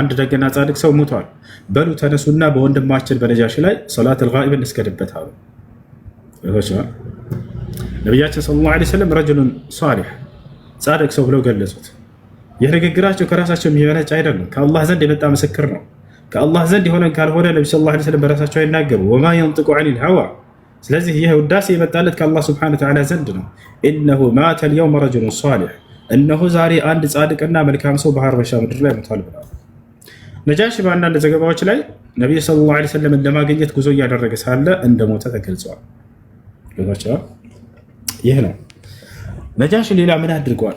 አንድ ደግና ጻድቅ ሰው ሞቷል። በሉ ተነሱና በወንድማችን በነጃሺ ላይ ሰላት አልጋኢብ እንስገድበት አሉ። ነቢያችን ሰለላሁ ዐለይሂ ወሰለም ረጅሉን ሷሊሕ ጻድቅ ሰው ብለው ገለጹት። ይህ ንግግራቸው ከራሳቸው የሚመነጭ አይደለም፣ ከአላህ ዘንድ የመጣ ምስክር ነው። ከአላህ ዘንድ የሆነን ካልሆነ ነቢ ሰለላሁ ዐለይሂ ወሰለም በራሳቸው አይናገሩ። ወማ የንጢቁ ዐኒል ሀዋ። ስለዚህ ይህ ውዳሴ የመጣለት ከአላህ ሱብሓነሁ ወተዓላ ዘንድ ነው። ኢነሁ ማተ አልየውም ረጁሉን ሷሊሕ፣ እነሆ ዛሬ አንድ ጻድቅና መልካም ሰው በሀበሻ ምድር ላይ ሞቷል ብለዋል። ነጃሺ በአንዳንድ ዘገባዎች ላይ ነቢዩ ሰለላሁ ዐለይሂ ወሰለም ለማግኘት ጉዞ እያደረገ ሳለ እንደሞተ ተገልጿል። ይህ ነው ነጃሺ። ሌላ ምን አድርጓል?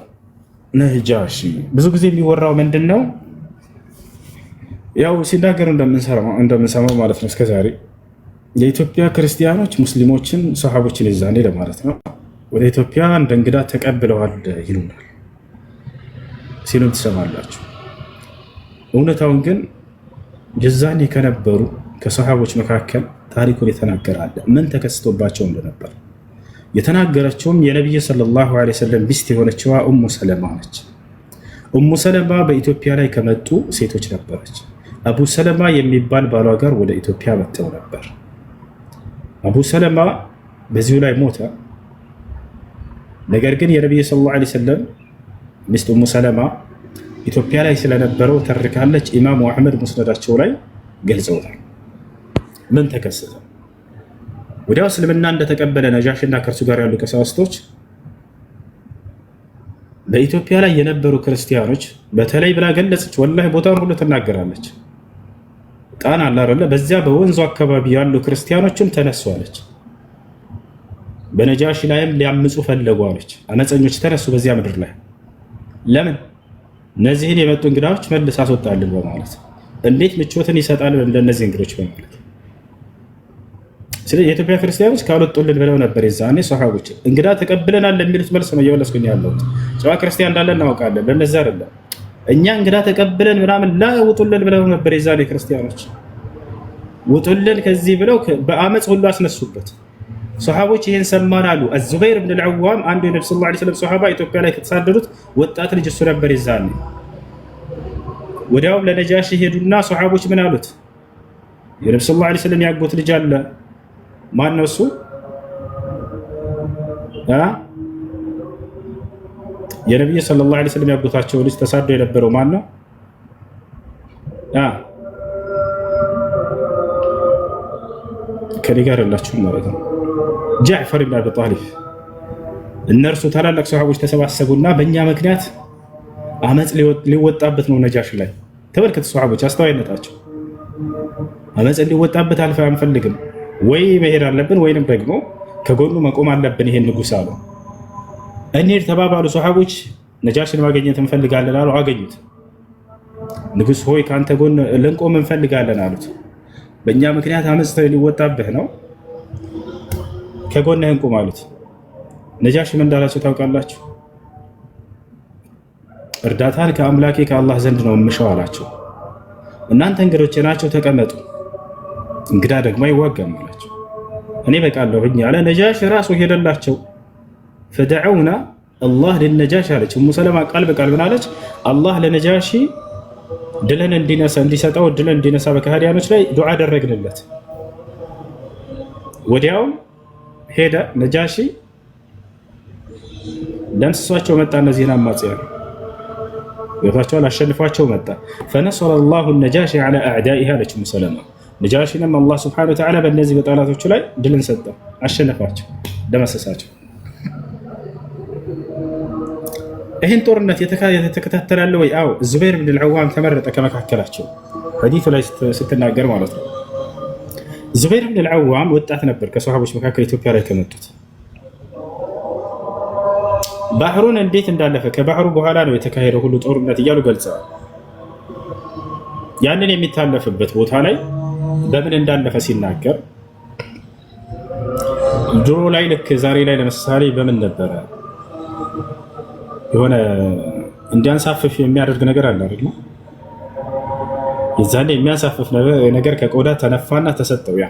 ነጃሺ ብዙ ጊዜ የሚወራው ምንድን ነው? ያው ሲናገር እንደምንሰማው ማለት ነው። እስከዛሬ የኢትዮጵያ ክርስቲያኖች ሙስሊሞችን፣ ሰሃቦችን ይዛኔ ለማለት ነው ወደ ኢትዮጵያ እንደ እንግዳ ተቀብለዋል ይሉናል ሲሉም ትሰማላችሁ። እውነታውን ግን የዛኔ ከነበሩ ከሰሃቦች መካከል ታሪኩን የተናገረ አለ። ምን ተከስቶባቸው እንደነበር የተናገረችውም የነቢይ ሰለላሁ ዐለይሂ ወሰለም ሚስት የሆነችዋ ኡሙ ሰለማ ነች። ኡሙ ሰለማ በኢትዮጵያ ላይ ከመጡ ሴቶች ነበረች። አቡ ሰለማ የሚባል ባሏ ጋር ወደ ኢትዮጵያ መጥተው ነበር። አቡ ሰለማ በዚሁ ላይ ሞተ። ነገር ግን የነቢይ ሰለላሁ ዐለይሂ ወሰለም ሚስት ኡሙ ሰለማ ኢትዮጵያ ላይ ስለነበረው ተርካለች። ኢማሙ አሕመድ ሙስነዳቸው ላይ ገልጸውታል። ምን ተከሰተ? ወዲያው እስልምና እንደተቀበለ ነጃሽና ከእርሱ ጋር ያሉ ቀሳውስቶች በኢትዮጵያ ላይ የነበሩ ክርስቲያኖች በተለይ ብላ ገለጸች። ወላሂ ቦታውን ሁሉ ትናገራለች። ጣና አለ አይደለ? በዚያ በወንዙ አካባቢ ያሉ ክርስቲያኖችን ተነሱ አለች። በነጃሺ ላይም ሊያምፁ ፈለጉ አለች። አመፀኞች ተነሱ በዚያ ምድር ላይ። ለምን? እነዚህን የመጡ እንግዳዎች መልስ አስወጣልን በማለት እንዴት ምቾትን ይሰጣል እንደነዚህ እንግዶች በማለት። ስለዚህ የኢትዮጵያ ክርስቲያኖች ካልወጡልን ብለው ነበር የዛኔ ሷሃቦች። እንግዳ ተቀብለናል የሚሉት መልስ ነው እየመለስኩኝ ያለሁት። ጨዋ ክርስቲያን እንዳለ እናውቃለን። ለነዛ አይደለም እኛ እንግዳ ተቀብለን ምናምን ላ ውጡልን ብለው ነበር የዛኔ ክርስቲያኖች። ውጡልን ከዚህ ብለው በአመፅ ሁሉ አስነሱበት። ሷሃቦች ይሄን ሰማን አሉ። አዙበይር ብን አልዓዋም አንዱ የነብዩ ሰለላሁ ዐለይሂ ወሰለም ሷሃባ ኢትዮጵያ ላይ ከተሳደዱት ወጣት ልጅ እሱ ነበር የዛኔ። ወዲያውም ለነጃሺ ሄዱና ሷሃቦች ምን አሉት? የነብዩ ሰለላሁ ዐለይሂ ወሰለም ያጎት ልጅ አለ። ማን ነው እሱ? የነብዩ ሰለላሁ ዐለይሂ ወሰለም ያጎታቸው ልጅ ተሳዶ የነበረው ማን ነው? ከኔ ጋር ያላችሁ ማለት ነው። ጃዕፈር ብን አቢ ጣሊብ። እነርሱ ታላላቅ ሰሃቦች ተሰባሰቡና በእኛ ምክንያት አመፅ ሊወጣበት ነው ነጃሺ ላይ። ተመልከቱ ሰሃቦች አስተዋይነታቸው። አመፅ ሊወጣበት አንፈልግም፣ ወይ መሄድ አለብን ወይንም ደግሞ ከጎኑ መቆም አለብን ይሄን ንጉስ አሉ። እንሂድ ተባባሉ ሰሃቦች። ነጃሺን ማግኘት እንፈልጋለን አሉ። አገኙት። ንጉስ ሆይ ካንተ ጎን ልንቆም እንፈልጋለን አሉት። በእኛ ምክንያት አመፅ ሊወጣብህ ነው፣ ከጎንህ እንቁም አሉት። ነጃሺ ምን እንዳላቸው ታውቃላችሁ? እርዳታን ከአምላኬ ከአላህ ዘንድ ነው የምሻው አላቸው። እናንተ እንግዶቼ ናቸው ተቀመጡ፣ እንግዳ ደግሞ አይዋጋም አላቸው። እኔ በቃለሁኝ አለ። ነጃሺ ራሱ ሄደላቸው። ፈደዐውና አላህ ለነጃሺ አለች ኡሙ ሰለማ ቃል በቃል ምን አለች? አላህ ለነጃሺ ድልን እንዲሰጠው ድልን እንዲነሳ በከሃዲያኖች ላይ ዱዓ አደረግንለት። ወዲያው ሄደ ነጃሺ ደምስሷቸው መጣ። እነዚህን አማጽያን ቤታቸውን አሸንፏቸው መጣ። ፈነሰረ አላሁ ነጃሺ ዐላ አዕዳኢሃ አለች ኡሙ ሰለማ። ነጃሺንም አላህ ሱብሓነሁ ወተዓላ በእነዚህ በጠላቶቹ ላይ ድልን ሰጠ፣ አሸነፋቸው፣ ደመሰሳቸው። ይህን ጦርነት የተከታተላለ ወይ? አዎ ዙበይር ብን አልዓዋም ተመረጠ ከመካከላቸው ሐዲሱ ላይ ስትናገር ማለት ነው። ዙበይር ብን አልዓዋም ወጣት ነበር ከሰሃቦች መካከል ኢትዮጵያ ላይ ከመጡት። ባህሩን እንዴት እንዳለፈ ከባህሩ በኋላ ነው የተካሄደው ሁሉ ጦርነት እያሉ ገልጸዋል። ያንን የሚታለፍበት ቦታ ላይ በምን እንዳለፈ ሲናገር ድሮ ላይ ልክ ዛሬ ላይ ለምሳሌ በምን ነበረ የሆነ እንዲያንሳፍፍ የሚያደርግ ነገር አለ አይደል? የዛኔ የሚያንሳፍፍ ነገር ከቆዳ ተነፋና ተሰጠው፣ ያ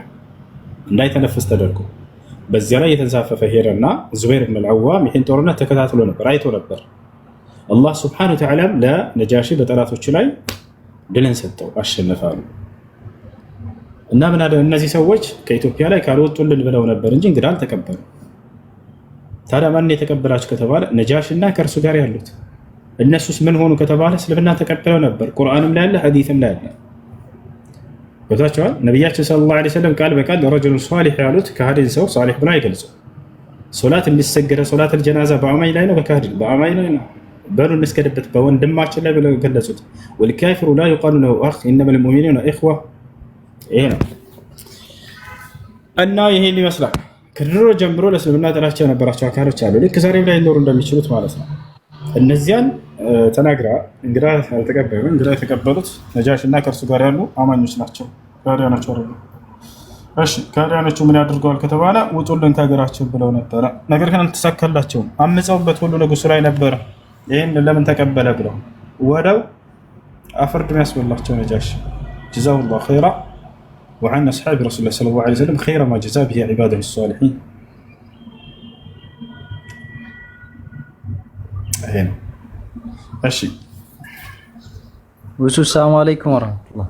እንዳይተነፍስ ተደርጎ በዚያ ላይ የተንሳፈፈ ሄደና ዙበይር ብን አልዓዋም ይህን ጦርነት ተከታትሎ ነበር፣ አይቶ ነበር። አላህ ሱብሓነሁ ወተዓላ ለነጃሺ በጠላቶች ላይ ድልን ሰጠው፣ አሸነፋሉ። እና ምን አለ እነዚህ ሰዎች ከኢትዮጵያ ላይ ካልወጡልን ብለው ነበር እንጂ እንግዳ አልተቀበሉ። ታዲያ ማን የተቀበላቸው ከተባለ ነጃሺና ከእርሱ ጋር ያሉት። እነሱስ ምን ሆኑ ከተባለ እስልምና ተቀብለው ነበር። ቁርአንም ላይ አለ፣ ሐዲስም ላይ አለ። ቦታቸዋል። ነቢያችን ሰለላሁ ዐለይሂ ወሰለም ቃል በቃል ረጁሉን ሷሊህ ያሉት ከሃዲን ሰው ሷሊህ ብለው አይገልጹ። ሶላት የሚሰገደ ሶላት አልጀናዛ በአማኝ ላይ ነው በካህዲ በአማኝ ላይ ነው። በሉ እንስገድበት በወንድማችን ላይ ብለው ገለጹት። ወልካፊሩ ላ ዩቃሉ ለሁ አኽ ኢነመል ሙእሚኑነ ኢኽዋ። ይሄ ነው እና ይሄን ይመስላል። ከድሮ ጀምሮ ለእስልምና ጥላቻ የነበራቸው አካሎች አሉ፣ ልክ ዛሬም ላይ ሊኖሩ እንደሚችሉት ማለት ነው። እነዚያን ተናግራ እንግዳ አልተቀበሉም። እንግዳ የተቀበሉት ነጃሺና ከእርሱ ጋር ያሉ አማኞች ናቸው፣ ከሃዲያኖች አይደሉም። እሺ ከሃዲያኖቹ ምን ያድርገዋል ከተባለ ውጡልን ከሀገራችን ብለው ነበረ። ነገር ግን አልተሳካላቸውም። አምፀውበት ሁሉ ንጉሱ ላይ ነበረ። ይህን ለምን ተቀበለ ብለው ወደው አፈርድም ያስበላቸው ነጃሺ ጀዛሁላሁ ኸይራ وعن أصحاب رسول الله صلى الله عليه وسلم خير ما جزى به عباده الصالحين. هنا ماشي. السلام عليكم ورحمة الله.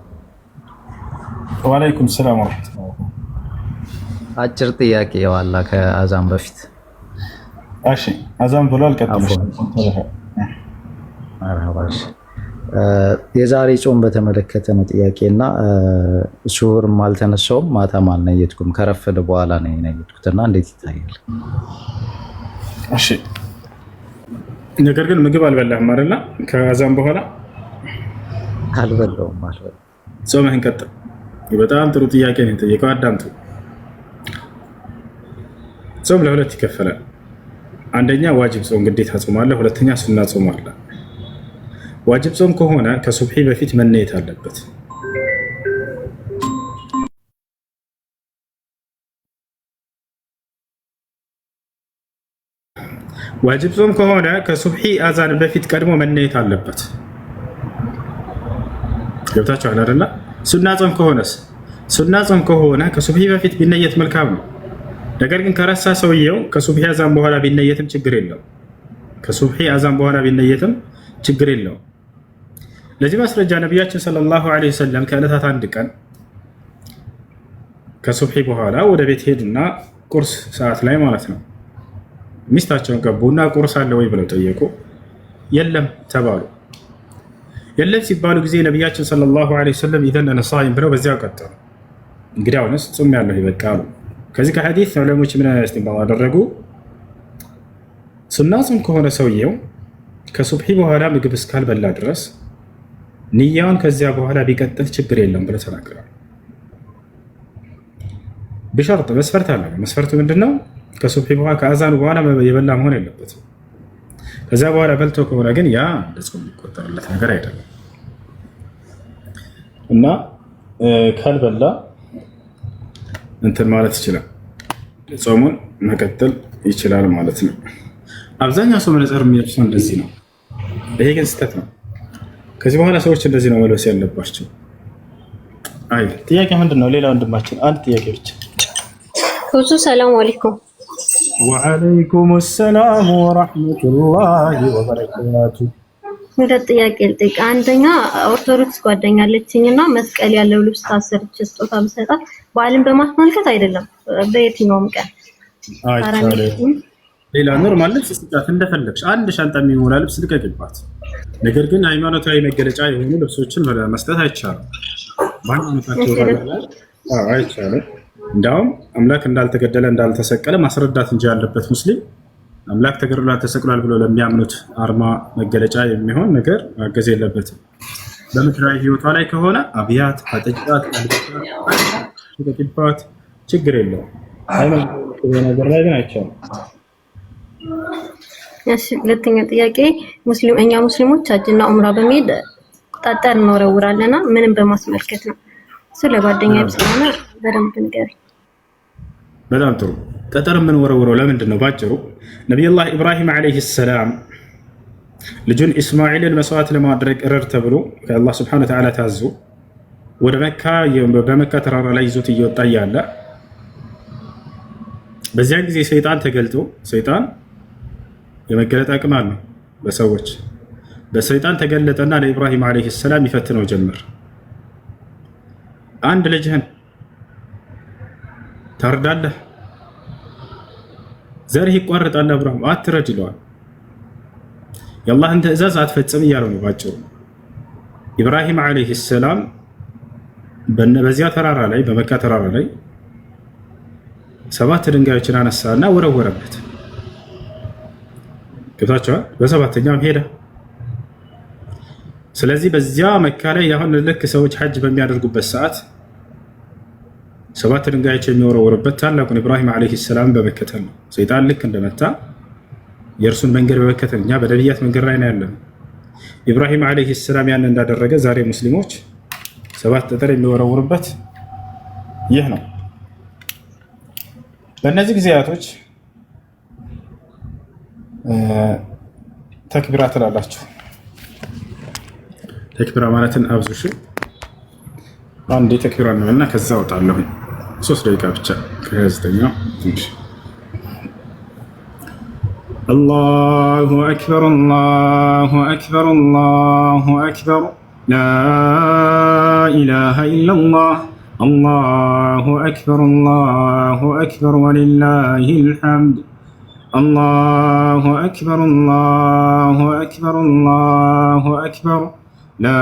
وعليكم السلام ورحمة الله. አጭር ጥያቄ ዋላ ከአዛን በፊት እሺ አዛን ብሏል። ቀጥታ የዛሬ ጾም በተመለከተ ነው ጥያቄና ሱሁርም አልተነሳውም ማታም አልነየትኩም ከረፈደ በኋላ ነው የነየትኩትና እንዴት ይታያል? እሺ ነገር ግን ምግብ አልበላህም አይደል? ከዛም በኋላ አልበላውም። ጾምህን ቀጥል። በጣም ጥሩ ጥያቄ ነው የጠየቀው። አዳምጡ። ጾም ለሁለት ይከፈላል። አንደኛ ዋጅብ ጾም ግዴታ ጾም አለ፣ ሁለተኛ ሱና ጾም አለ። ዋጅብ ጾም ከሆነ ከሱብሒ በፊት መነየት አለበት። ዋጅብ ጾም ከሆነ ከሱብሒ አዛን በፊት ቀድሞ መነየት አለበት። ገብታችኋል አይደል? ሱና ጾም ከሆነስ? ሱና ጾም ከሆነ ከሱብሒ በፊት ቢነየት መልካም ነው። ነገር ግን ከረሳ ሰውየው ከሱብሒ አዛን በኋላ ቢነየትም ችግር የለው። ከሱብሒ አዛን በኋላ ቢነየትም ችግር የለው። ለዚህ ማስረጃ ነቢያችን ሰለላሁ ዐለይሂ ወሰለም ከዕለታት አንድ ቀን ከሱብሒ በኋላ ወደ ቤት ሄዱና ቁርስ ሰዓት ላይ ማለት ነው ሚስታቸውን ገቡና ቁርስ አለ ወይ ብለው ጠየቁ። የለም ተባሉ። የለም ሲባሉ ጊዜ ነቢያችን ሰለላሁ ዐለይሂ ወሰለም ኢዘን አነ ሷኢም ብለው በዚያው ቀጠሉ። እንግዲህ አሁንስ ጾም ያለው ይበቃሉ። ከዚህ ከሐዲስ ዑለሞች ምን እስቲንባጥ አደረጉ? ሱና ጾም ከሆነ ሰውየው ከሱብሒ በኋላ ምግብ እስካልበላ ድረስ ንያውን ከዚያ በኋላ ቢቀጥል ችግር የለም ብለው ተናግረዋል። በሸርጥ መስፈርት አለ። መስፈርቱ ምንድነው? ከሱብሒ በኋላ ከአዛኑ በኋላ የበላ መሆን የለበትም። ከዚያ በኋላ በልቶ ከሆነ ግን ያ እንደ ጾም የሚቆጠርለት ነገር አይደለም እና ካልበላ እንትን ማለት ይችላል፣ ጾሙን መቀጠል ይችላል ማለት ነው። አብዛኛው ሰው መነጽር የሚለብሰው እንደዚህ ነው። ይሄ ግን ስህተት ነው። ከዚህ በኋላ ሰዎች እንደዚህ ነው መልበስ ያለባቸው። አይ ጥያቄ ምንድን ነው? ሌላ ወንድማችን አንድ ጥያቄ ብቻ። ሰላም አለይኩም። ወአለይኩም ሰላም ወራህመቱላሂ ወበረካቱ። ሁለት ጥያቄ ልጠይቅ። አንደኛ ኦርቶዶክስ ጓደኛ አለችኝና መስቀል ያለው ልብስ ታሰርች ስጦታ ብሰጣት በዓልን በማስመልከት አይደለም፣ በየትኛውም ቀን ሌላ ኖርማል ልብስ ስጣት እንደፈለግሽ። አንድ ሻንጣ የሚሞላ ልብስ ልቀቅባት። ነገር ግን ሃይማኖታዊ መገለጫ የሆኑ ልብሶችን መስጠት አይቻልም። በሃይማኖታቸው አይቻልም። እንዳውም አምላክ እንዳልተገደለ እንዳልተሰቀለ ማስረዳት እንጂ ያለበት ሙስሊም አምላክ ተገድሏል ተሰቅሏል ብሎ ለሚያምኑት አርማ መገለጫ የሚሆን ነገር ማገዝ የለበትም። በምድራዊ ህይወቷ ላይ ከሆነ አብያት አጠጫት አልባት ችግር የለውም። ሃይማኖታዊ ነገር ላይ ግን አይቻልም። እሺ ሁለተኛ ጥያቄ እኛ ሙስሊሞች ሀጅና ዑምራ በመሄድ ጠጠር እንወረውራለንና ምንም በማስመልከት ነው? ስለ ጓደኛዬ ስለሆነ በደንብ ንገሪኝ። በጣም ጥሩ። ጠጠር የምንወረውረው ለምንድን ነው? ባጭሩ ነቢዩላህ ኢብራሂም ዓለይሂ ሰላም ልጁን ኢስማኤልን መስዋዕት ለማድረግ እረር ተብሎ ከአላህ ሱብሓነሁ ወተዓላ ታዞ ወደ በመካ ተራራ ላይ ይዞት እየወጣ እያለ በዚያን ጊዜ ሰይጣን ተገልጦ፣ ሰይጣን የመገለጥ አቅም አለው በሰዎች። በሰይጣን ተገለጠና ለኢብራሂም ዓለይሂ ሰላም ይፈትነው ጀመር። አንድ ልጅህን ታርዳለህ፣ ዘርህ ይቋረጣል፣ አብርሃም አትረድ ይለዋል። የአላህን ትዕዛዝ አትፈጽም እያለው ነው ባጭሩ። ኢብራሂም ዓለይሂ ሰላም በዚያ ተራራ ላይ በመካ ተራራ ላይ 7 ድንጋዮችን አነሳና ወረወረበት። ገብታችኋል? በሰባተኛው ሄደ። ስለዚህ በዚያ መካ ላይ አሁን ልክ ሰዎች ሐጅ በሚያደርጉበት ሰዓት 7 ድንጋዮች የሚወረወሩበት ታላቁን ኢብራሂም ዓለይሂ ሰላም በመከተል ነው። ሰይጣን ልክ እንደመታ የእርሱን መንገድ በመከተል እኛ በነቢያት መንገድ ላይ ነው ያለነው። ኢብራሂም ዓለይሂ ሰላም ያን እንዳደረገ ዛሬ ሙስሊሞች 7 ጠጠር የሚወረውሩበት ይህ ነው። በእነዚህ ጊዜያቶች ተክቢራ ትላላችሁ። ተክቢራ ማለትን አብዙሽ። አንዴ ተክቢራ ነውና ከዛ ወጣለሁ 3 ደቂቃ ብቻ ከ29ኛው ትንሽ አላሁ አክበር አላሁ አክበር አላሁ አክበር ላ ኢላሃ ኢለላህ አላሁ አክበር አላሁ አክበር ወሊላሂል ሐምድ አላሁ አክበር አላሁ አክበር አላሁ አክበር ላ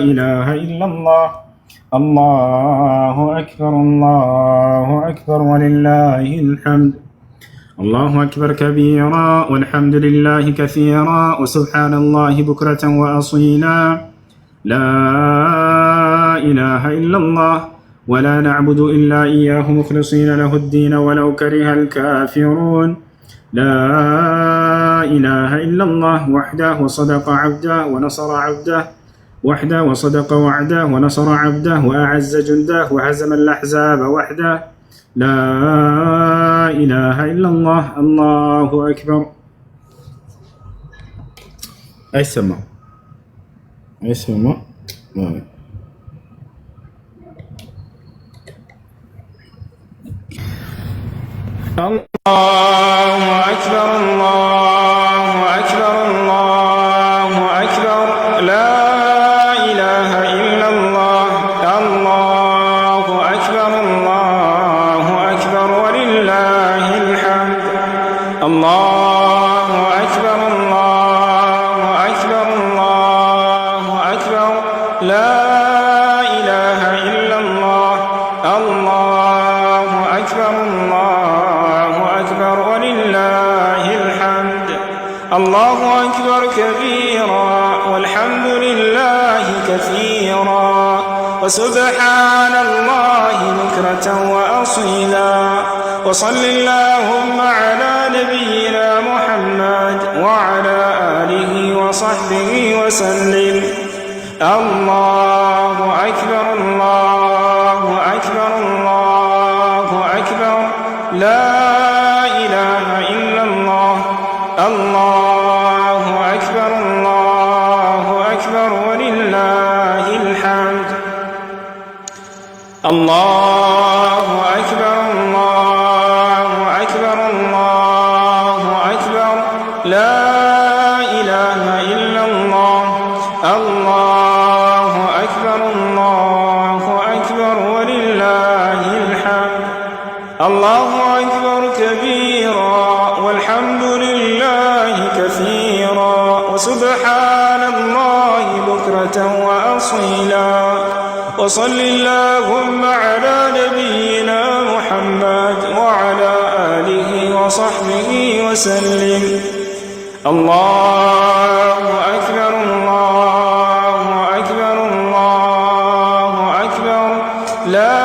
ኢላሃ ኢለላህ አላሁ አክበር ወሊላሂል ሐምድ الله أكبر كبيرا والحمد لله كثيرا وسبحان الله بكرة وأصيلا لا إله إلا الله ولا نعبد إلا إياه مخلصين له الدين ولو كره الكافرون لا إله إلا الله وحده وصدق عبده ونصر عبده وحده وصدق وعده ونصر عبده وأعز جنده وهزم الأحزاب وحده لا إله إلا الله الله أكبر. أي سمع الله أكبر الله أكبر الله أكبر لا إله إلا الله الله أكبر الله أكبر ولله الحمد الله أكبر الله أكبر الله أكبر لا إله إلا الله الله أكبر الله أكبر ولله الحمد الله أكبر كبيرا والحمد لله كثيرا وسبحان الله بكرة وأصيلا وصل اللهم على نبينا محمد وعلى آله وصحبه وسلم الله أكبر الله أكبر الله أكبر لا إله إلا الله الله أكبر الله أكبر ولله الحمد الله أكبر الله أكبر الله أكبر لا إله إلا الله الله أكبر الله أكبر ولله الحمد الله أكبر كبيرا والحمد لله كثيرا وسبحان الله بكرة وأصيلا وصل اللهم على نبينا محمد وعلى آله وصحبه وسلم الله أكبر الله أكبر الله أكبر لا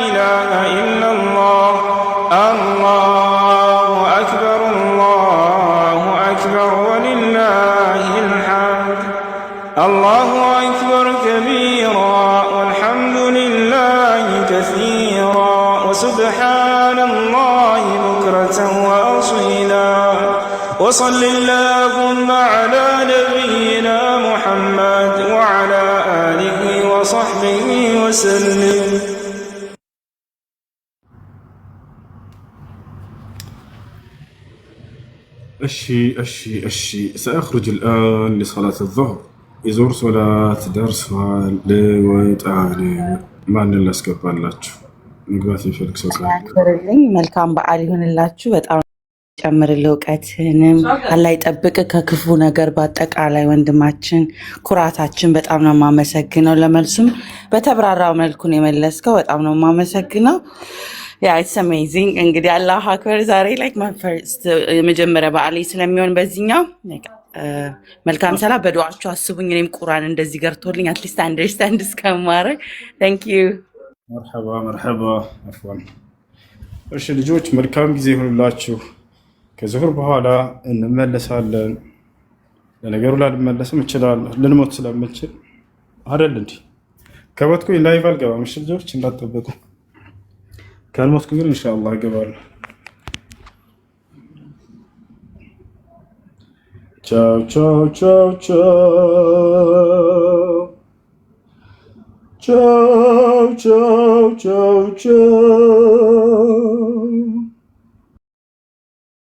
إله إلا الله الله أكبر الله أكبر ولله الحمد الله أكبر كبيرا والحمد لله كثيرا وسبحان الله بكرة وأصيلا وصل اللهم على نبينا محمد وعلى آله وصحبه وسلم. أشي سأخرج الآن لصلاة الظهر يزور صلاة درس لويت ማን ላስገባላችሁ መግባት ይፈልግ ሰው ያክብርልኝ። መልካም በዓል ይሁንላችሁ። በጣም ጨምርልህ፣ እውቀትህንም አላህ ይጠብቅ ከክፉ ነገር። በአጠቃላይ ወንድማችን ኩራታችን፣ በጣም ነው የማመሰግነው። ለመልሱም በተብራራው መልኩን የመለስከው በጣም ነው የማመሰግነው። ያ ኢትስ አሜዚንግ። እንግዲህ አላሁ አክበር። ዛሬ ላይክ ማይ ፈርስት የመጀመሪያ በዓል ስለሚሆን በዚህኛው መልካም ሰላም በዱዓችሁ አስቡኝ። እኔም ቁርአን እንደዚህ ገርቶልኝ አትሊስት አንደርስታንድ እስከማረግ ታንክ ዩ። መርሐባ አፍዋን። እሺ ልጆች መልካም ጊዜ ይሁንላችሁ። ከዙሁር በኋላ እንመለሳለን። ለነገሩ ላልመለስም እችላለሁ ልንሞት ስለምችል አይደል እንዴ? ከሞትኩኝ ላይቭ አልገባም። እሺ ልጆች እንዳትጠበቁ። ካልሞትኩ ግን ኢንሻአላህ እገባለሁ። Ciao, ciao, ciao, ciao. Ciao, ciao, ciao, ciao.